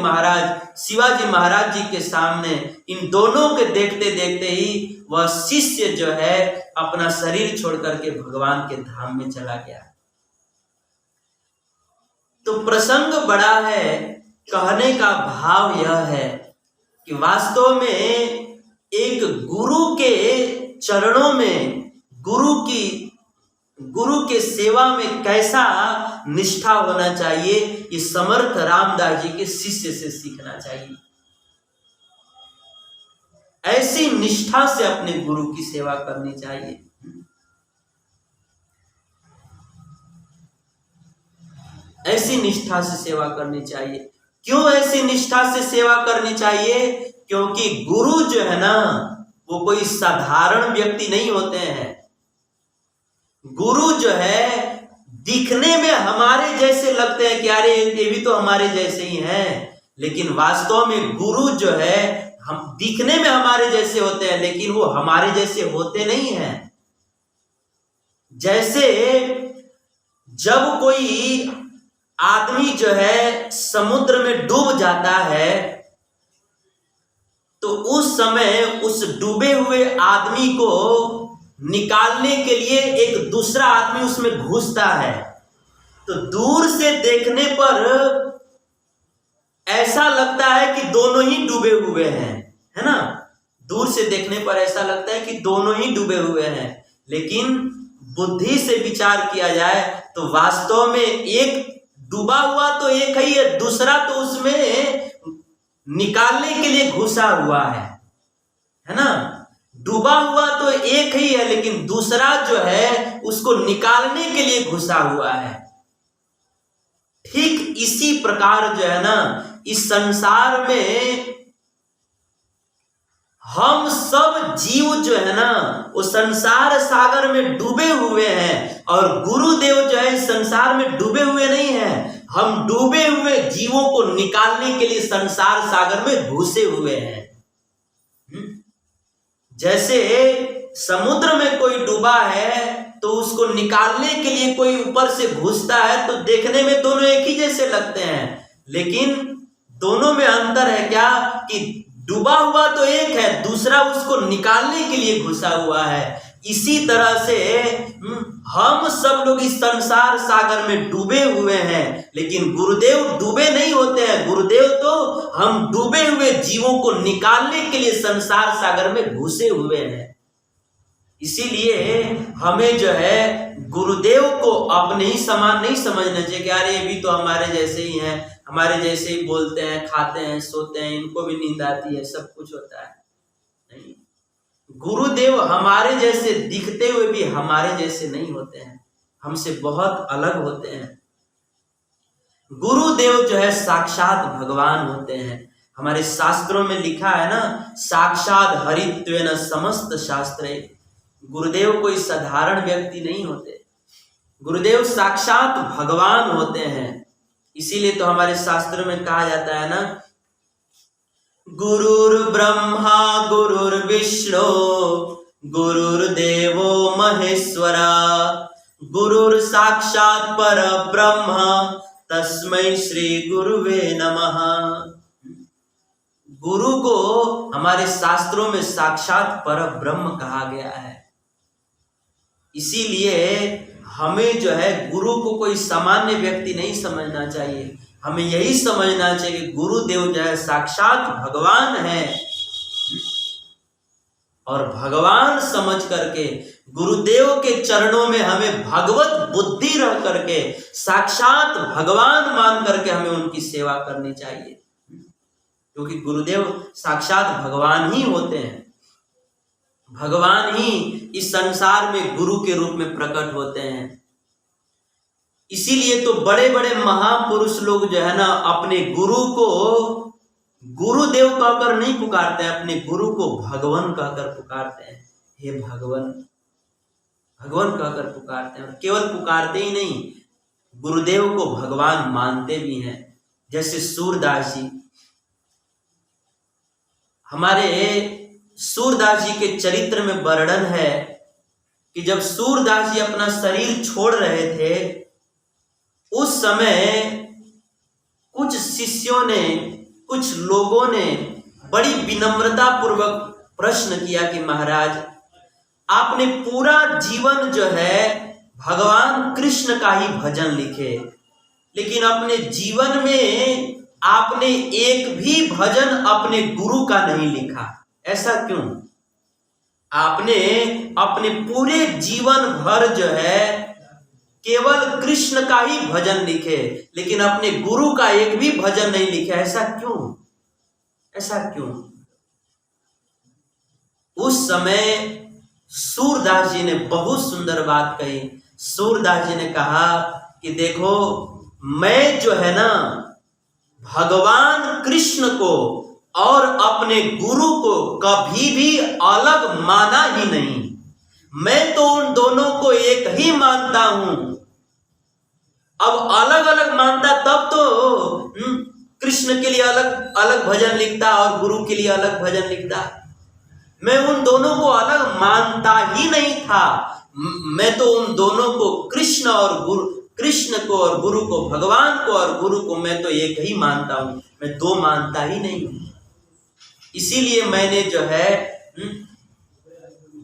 महाराज जी के सामने इन दोनों के देखते देखते ही वह शिष्य जो है अपना शरीर छोड़ करके भगवान के धाम में चला गया। तो प्रसंग बड़ा है, कहने का भाव यह है कि वास्तव में एक गुरु के चरणों में गुरु के सेवा में कैसा निष्ठा होना चाहिए, ये समर्थ रामदास जी के शिष्य से सीखना चाहिए। ऐसी निष्ठा से अपने गुरु की सेवा करनी चाहिए। ऐसी निष्ठा से सेवा करनी चाहिए। क्यों ऐसी निष्ठा से सेवा करनी चाहिए? क्योंकि गुरु जो है ना वो कोई साधारण व्यक्ति नहीं होते हैं। गुरु जो है दिखने में हमारे जैसे लगते हैं कि अरे ये भी तो हमारे जैसे ही हैं, लेकिन वास्तव में गुरु जो है हम दिखने में हमारे जैसे होते हैं लेकिन वो हमारे जैसे होते नहीं हैं। जैसे जब कोई आदमी जो है समुद्र में डूब जाता है तो उस समय उस डूबे हुए आदमी को निकालने के लिए एक दूसरा आदमी उसमें घुसता है। तो दूर से देखने पर ऐसा लगता है कि दोनों ही डूबे हुए हैं, है ना। दूर से देखने पर ऐसा लगता है कि दोनों ही डूबे हुए हैं, लेकिन बुद्धि से विचार किया जाए तो वास्तव में एक डूबा हुआ तो एक ही है, दूसरा तो उसमें निकालने के लिए घुसा हुआ है ना। डूबा हुआ तो एक ही है लेकिन दूसरा जो है उसको निकालने के लिए घुसा हुआ है। ठीक इसी प्रकार जो है ना इस संसार में हम सब जीव जो है ना वो संसार सागर में डूबे हुए हैं और गुरुदेव जो है इस संसार में डूबे हुए नहीं हैं। हम डूबे हुए जीवों को निकालने के लिए संसार सागर में घुसे हुए हैं। जैसे समुद्र में कोई डूबा है तो उसको निकालने के लिए कोई ऊपर से घुसता है तो देखने में दोनों एक ही जैसे लगते हैं, लेकिन दोनों में अंतर है क्या कि डूबा हुआ तो एक है, दूसरा उसको निकालने के लिए घुसा हुआ है। इसी तरह से हम सब लोग इस संसार सागर में डूबे हुए हैं, लेकिन गुरुदेव डूबे नहीं होते हैं। गुरुदेव तो हम डूबे हुए जीवों को निकालने के लिए संसार सागर में घुसे हुए हैं। इसीलिए हमें जो है गुरुदेव को अपने ही समान नहीं समझना चाहिए कि अरे ये भी तो हमारे जैसे ही हैं, हमारे जैसे ही बोलते हैं, खाते हैं, सोते हैं, इनको भी नींद आती है, सब कुछ होता है। नहीं, गुरुदेव हमारे जैसे दिखते हुए भी हमारे जैसे नहीं होते हैं, हमसे बहुत अलग होते हैं। गुरुदेव जो है साक्षात भगवान होते हैं। हमारे शास्त्रों में लिखा है ना, साक्षात हरित्वेन समस्त शास्त्रे। गुरुदेव कोई साधारण व्यक्ति नहीं होते, गुरुदेव साक्षात भगवान होते हैं। इसीलिए तो हमारे शास्त्रों में कहा जाता है ना, गुरुर्ब्रह्मा गुरुर्विष्णु गुरुर्देवो महेश्वरा गुरुर साक्षात परब्रह्म तस्मै श्री गुरुवे नमः। गुरु को हमारे शास्त्रों में साक्षात परब्रह्म कहा गया है। इसीलिए हमें जो है गुरु को कोई सामान्य व्यक्ति नहीं समझना चाहिए, हमें यही समझना चाहिए कि गुरुदेव जो है साक्षात भगवान है। और भगवान समझ करके गुरुदेव के चरणों में हमें भगवत बुद्धि रह करके साक्षात भगवान मान करके हमें उनकी सेवा करनी चाहिए, क्योंकि गुरुदेव साक्षात भगवान ही होते हैं। भगवान ही इस संसार में गुरु के रूप में प्रकट होते हैं। इसीलिए तो बड़े बड़े महापुरुष लोग जो है ना, अपने गुरु को गुरुदेव कहकर नहीं पुकारते हैं, अपने गुरु को भगवान कहकर पुकारते हैं। हे भगवान, भगवान कहकर पुकारते हैं। और केवल पुकारते ही नहीं, गुरुदेव को भगवान मानते भी हैं। जैसे सूरदास जी, हमारे सूरदास जी के चरित्र में वर्णन है कि जब सूरदास जी अपना शरीर छोड़ रहे थे, उस समय कुछ शिष्यों ने, कुछ लोगों ने बड़ी विनम्रता पूर्वक प्रश्न किया कि महाराज, आपने पूरा जीवन जो है भगवान कृष्ण का ही भजन लिखे, लेकिन अपने जीवन में आपने एक भी भजन अपने गुरु का नहीं लिखा, ऐसा क्यों? आपने अपने पूरे जीवन भर जो है केवल कृष्ण का ही भजन लिखे, लेकिन अपने गुरु का एक भी भजन नहीं लिखा, ऐसा क्यों? ऐसा क्यों? उस समय सूरदास जी ने बहुत सुंदर बात कही। सूरदास जी ने कहा कि देखो, मैं जो है ना भगवान कृष्ण को और अपने गुरु को कभी भी अलग माना ही नहीं। मैं तो उन दोनों को एक ही मानता हूं। अब अलग अलग मानता तब तो कृष्ण के लिए अलग अलग भजन लिखता और गुरु के लिए अलग भजन लिखता। मैं उन दोनों को अलग मानता ही नहीं था। मैं तो उन दोनों को कृष्ण और गुरु, कृष्ण को और गुरु को, भगवान को और गुरु को मैं तो एक ही मानता हूं, मैं दो मानता ही नहीं हूं। इसीलिए मैंने जो है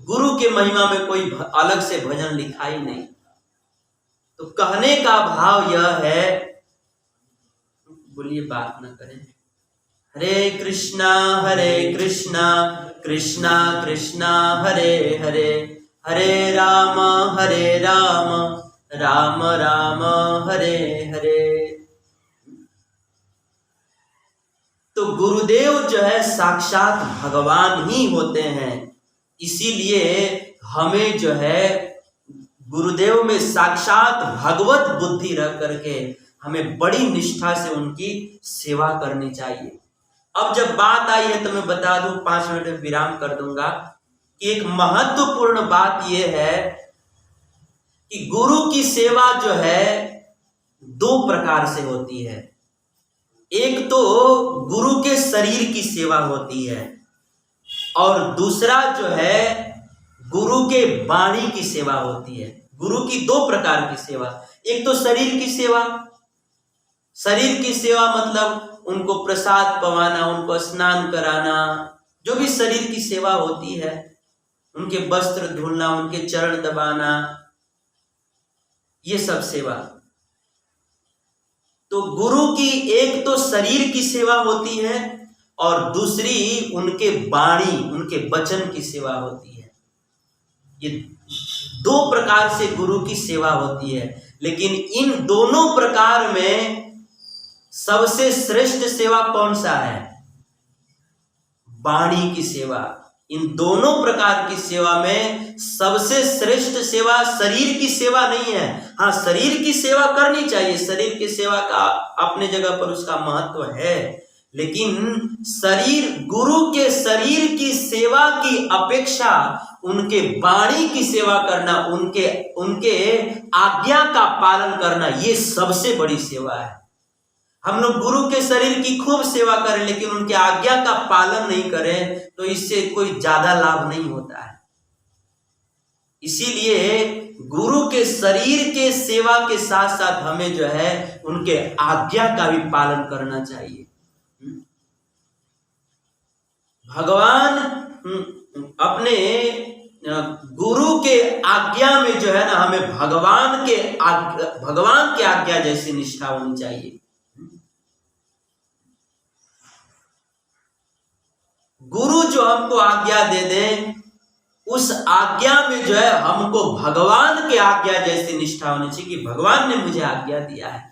गुरु के महिमा में कोई अलग से भजन लिखा ही नहीं। तो कहने का भाव यह है, बोलिए बात न करें, हरे कृष्णा कृष्णा कृष्णा हरे हरे, हरे राम राम राम हरे हरे। तो गुरुदेव जो है साक्षात भगवान ही होते हैं। इसीलिए हमें जो है गुरुदेव में साक्षात भगवत बुद्धि रख करके हमें बड़ी निष्ठा से उनकी सेवा करनी चाहिए। अब जब बात आई है तो मैं बता दूं, 5 मिनट में विराम कर दूंगा, कि एक महत्वपूर्ण बात यह है कि गुरु की सेवा जो है 2 प्रकार से होती है। एक तो गुरु के शरीर की सेवा होती है, और दूसरा जो है गुरु के वाणी की सेवा होती है। गुरु की 2 प्रकार की सेवा, एक तो शरीर की सेवा। शरीर की सेवा मतलब उनको प्रसाद पवाना, उनको स्नान कराना, जो भी शरीर की सेवा होती है, उनके वस्त्र धुलना, उनके चरण दबाना, ये सब सेवा। तो गुरु की एक तो शरीर की सेवा होती है और दूसरी उनके वाणी, उनके वचन की सेवा होती है। ये दो प्रकार से गुरु की सेवा होती है, लेकिन इन दोनों प्रकार में सबसे श्रेष्ठ सेवा कौन सा है? वाणी की सेवा। इन दोनों प्रकार की सेवा में सबसे श्रेष्ठ सेवा शरीर की सेवा नहीं है। हाँ, शरीर की सेवा करनी चाहिए, शरीर की सेवा का अपने जगह पर उसका महत्व है, लेकिन गुरु के शरीर की सेवा की अपेक्षा उनके वाणी की सेवा करना, उनके आज्ञा का पालन करना, ये सबसे बड़ी सेवा है। हम लोग गुरु के शरीर की खूब सेवा करें लेकिन उनके आज्ञा का पालन नहीं करें तो इससे कोई ज्यादा लाभ नहीं होता है। इसीलिए गुरु के शरीर के सेवा के साथ साथ हमें जो है उनके आज्ञा का भी पालन करना चाहिए। भगवान अपने गुरु के आज्ञा में जो है ना, हमें भगवान के आज्ञा जैसी निष्ठा होनी चाहिए। गुरु जो हमको आज्ञा दे दें, उस आज्ञा में जो है हमको भगवान के आज्ञा जैसी निष्ठा होनी चाहिए कि भगवान ने मुझे आज्ञा दिया है,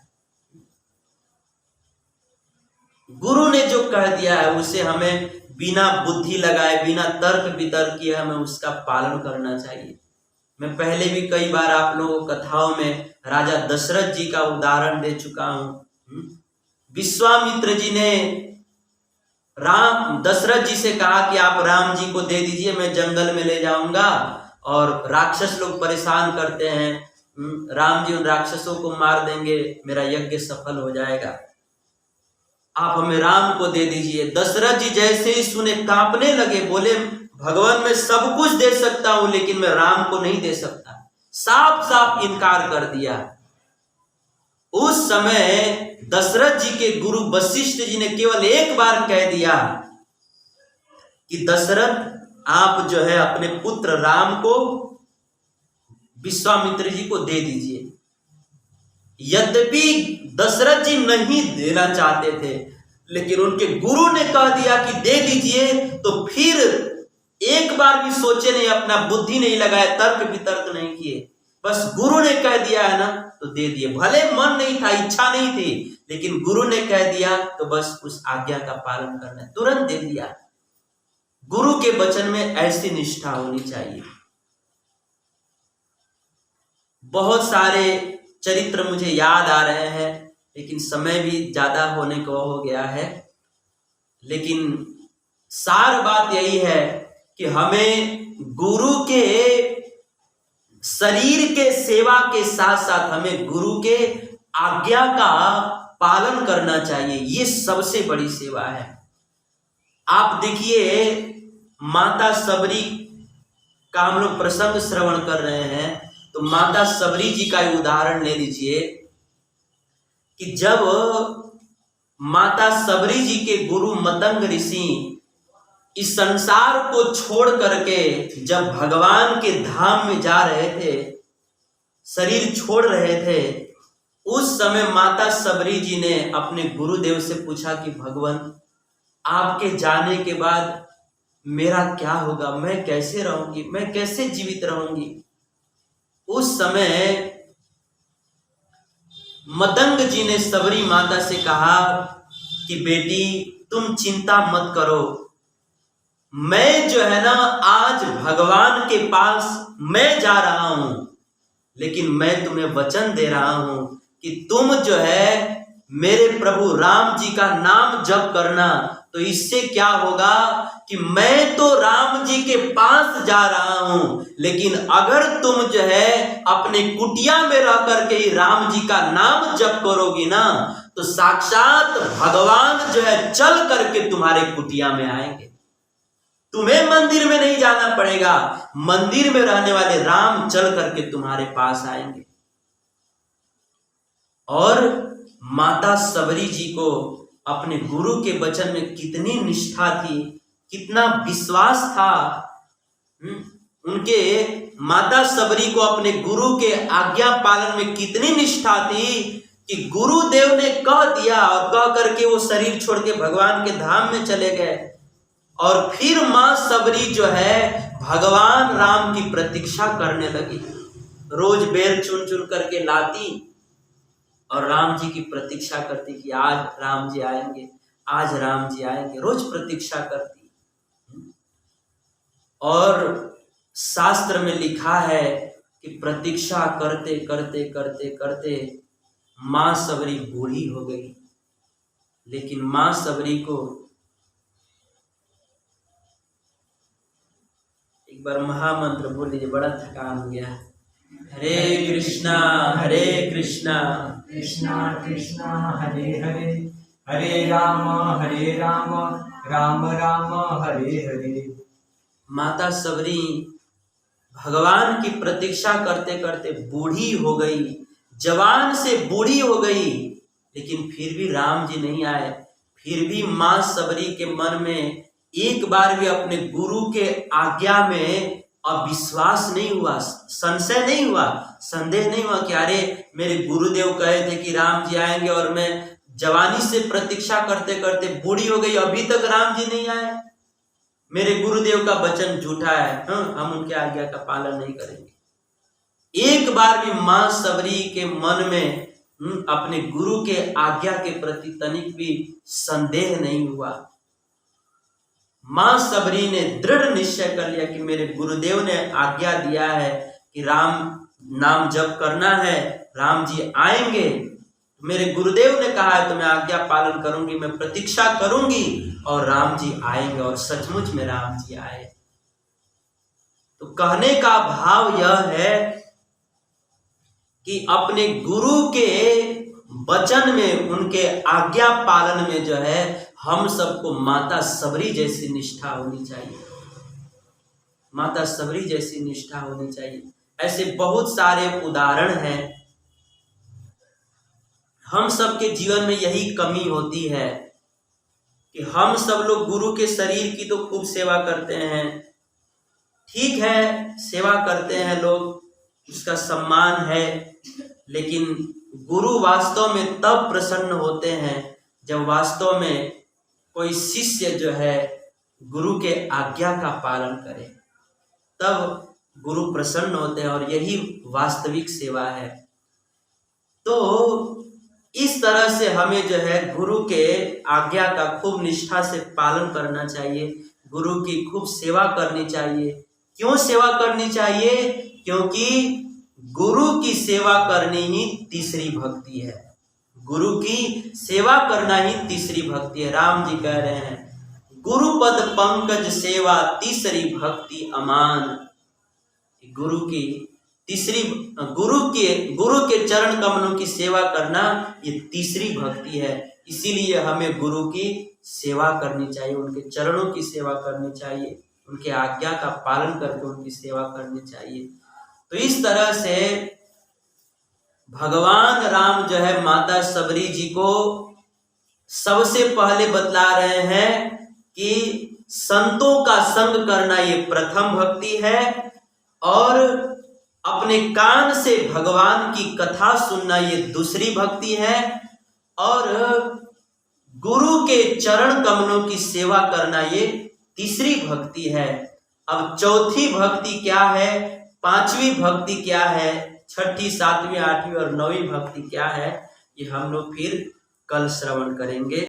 गुरु ने जो कह दिया है उसे हमें बिना बुद्धि लगाए, बिना तर्क वितर्क किए हमें उसका पालन करना चाहिए। मैं पहले भी कई बार आप लोगों को कथाओं में राजा दशरथ जी का उदाहरण दे चुका हूं। विश्वामित्र जी ने दशरथ जी से कहा कि आप राम जी को दे दीजिए, मैं जंगल में ले जाऊंगा और राक्षस लोग परेशान करते हैं, राम जी उन राक्षसों को मार देंगे, मेरा यज्ञ सफल हो जाएगा, आप हमें राम को दे दीजिए। दशरथ जी जैसे ही सुने कांपने लगे, बोले भगवान मैं सब कुछ दे सकता हूं लेकिन मैं राम को नहीं दे सकता, साफ साफ इनकार कर दिया। उस समय दशरथ जी के गुरु वशिष्ठ जी ने केवल एक बार कह दिया कि दशरथ आप जो है अपने पुत्र राम को विश्वामित्र जी को दे दीजिए। यद्यपि दशरथ जी नहीं देना चाहते थे लेकिन उनके गुरु ने कह दिया कि दे दीजिए, तो फिर एक बार भी सोचे नहीं, अपना बुद्धि नहीं लगाया, तर्क वितर्क नहीं किए, बस गुरु ने कह दिया है ना तो दे दिए। भले मन नहीं था, इच्छा नहीं थी, लेकिन गुरु ने कह दिया तो बस उस आज्ञा का पालन करना है, तुरंत दे दिया। गुरु के वचन में ऐसी निष्ठा होनी चाहिए। बहुत सारे चरित्र मुझे याद आ रहे हैं लेकिन समय भी ज्यादा होने को हो गया है, लेकिन सार बात यही है कि हमें गुरु के शरीर के सेवा के साथ साथ हमें गुरु के आज्ञा का पालन करना चाहिए, ये सबसे बड़ी सेवा है। आप देखिए माता सबरी का हम लोग प्रसंग श्रवण कर रहे हैं, तो माता सबरी जी का उदाहरण ले लीजिए कि जब माता सबरी जी के गुरु मतंग ऋषि इस संसार को छोड़ करके जब भगवान के धाम में जा रहे थे, शरीर छोड़ रहे थे, उस समय माता सबरी जी ने अपने गुरुदेव से पूछा कि भगवान आपके जाने के बाद मेरा क्या होगा, मैं कैसे रहूंगी, मैं कैसे जीवित रहूंगी। उस समय मतंग जी ने सबरी माता से कहा कि बेटी तुम चिंता मत करो, मैं जो है ना आज भगवान के पास मैं जा रहा हूं, लेकिन मैं तुम्हें वचन दे रहा हूं कि तुम जो है मेरे प्रभु राम जी का नाम जप करना। तो इससे क्या होगा कि मैं तो राम जी के पास जा रहा हूं, लेकिन अगर तुम जो है अपने कुटिया में रह करके ही राम जी का नाम जप करोगी ना, तो साक्षात भगवान जो है चल करके तुम्हारे कुटिया में आएंगे। तुम्हें मंदिर में नहीं जाना पड़ेगा, मंदिर में रहने वाले राम चल करके तुम्हारे पास आएंगे। और माता सबरी जी को अपने गुरु के वचन में कितनी निष्ठा थी, कितना विश्वास था। उनके माता सबरी को अपने गुरु के आज्ञा पालन में कितनी निष्ठा थी कि गुरुदेव ने कह दिया और कह करके वो शरीर छोड़ के भगवान के धाम में चले गए। और फिर माँ सबरी जो है भगवान राम की प्रतीक्षा करने लगी। रोज बेर चुन चुन करके लाती और राम जी की प्रतीक्षा करती कि आज राम जी आएंगे, आज राम जी आएंगे, रोज प्रतीक्षा करती। और शास्त्र में लिखा है कि प्रतीक्षा करते करते करते करते माँ सबरी बूढ़ी हो गई। लेकिन माँ सबरी को एक बार महामंत्र बोल लीजिए, बड़ा थकान हो गया। हरे कृष्णा कृष्णा कृष्णा हरे हरे, हरे राम राम राम हरे हरे। माता सबरी भगवान की प्रतीक्षा करते करते बूढ़ी हो गई, जवान से बूढ़ी हो गई, लेकिन फिर भी राम जी नहीं आए। फिर भी माँ सबरी के मन में एक बार भी अपने गुरु के आज्ञा में अविश्वास नहीं हुआ, संशय नहीं हुआ, संदेह नहीं हुआ कि अरे मेरे गुरुदेव कहे थे कि राम जी आएंगे और मैं जवानी से प्रतीक्षा करते करते बूढ़ी हो गई, अभी तक राम जी नहीं आए, मेरे गुरुदेव का वचन झूठा है, हम उनके आज्ञा का पालन नहीं करेंगे। एक बार भी माँ सबरी के मन में अपने गुरु के आज्ञा के प्रति तनिक भी संदेह नहीं हुआ। माँ सबरी ने दृढ़ निश्चय कर लिया कि मेरे गुरुदेव ने आज्ञा दिया है कि राम नाम जप करना है, राम जी आएंगे, मेरे गुरुदेव ने कहा है तो मैं आज्ञा पालन करूंगी, मैं प्रतीक्षा करूंगी और राम जी आएंगे। और सचमुच में राम जी आए। तो कहने का भाव यह है कि अपने गुरु के वचन में, उनके आज्ञा पालन में जो है हम सबको माता सबरी जैसी निष्ठा होनी चाहिए, माता सबरी जैसी निष्ठा होनी चाहिए। ऐसे बहुत सारे उदाहरण हैं। हम सबके जीवन में यही कमी होती है कि हम सब लोग गुरु के शरीर की तो खूब सेवा करते हैं, ठीक है, सेवा करते हैं लोग, उसका सम्मान है, लेकिन गुरु वास्तव में तब प्रसन्न होते हैं जब वास्तव में कोई शिष्य जो है गुरु के आज्ञा का पालन करे, तब गुरु प्रसन्न होते हैं और यही वास्तविक सेवा है। तो इस तरह से हमें जो है गुरु के आज्ञा का खूब निष्ठा से पालन करना चाहिए, गुरु की खूब सेवा करनी चाहिए। क्यों सेवा करनी चाहिए? क्योंकि गुरु की सेवा करनी ही तीसरी भक्ति है, गुरु की सेवा करना ही तीसरी भक्ति है। राम जी कह रहे हैं गुरु पद पंकज सेवा तीसरी भक्ति अमान। गुरु की तीसरी, गुरु के चरण कमलों की सेवा करना ये तीसरी भक्ति है। इसीलिए हमें गुरु की सेवा करनी चाहिए, उनके चरणों की सेवा करनी चाहिए, उनके आज्ञा का पालन करके उनकी सेवा करनी चाहिए। तो इस तरह से भगवान राम जो है माता सबरी जी को सबसे पहले बतला रहे हैं कि संतों का संग करना ये प्रथम भक्ति है, और अपने कान से भगवान की कथा सुनना ये दूसरी भक्ति है, और गुरु के चरण कमलों की सेवा करना ये तीसरी भक्ति है। अब चौथी भक्ति क्या है, पांचवी भक्ति क्या है, छठी, सातवीं, आठवीं और नौवीं भक्ति क्या है, ये हम लोग फिर कल श्रवण करेंगे।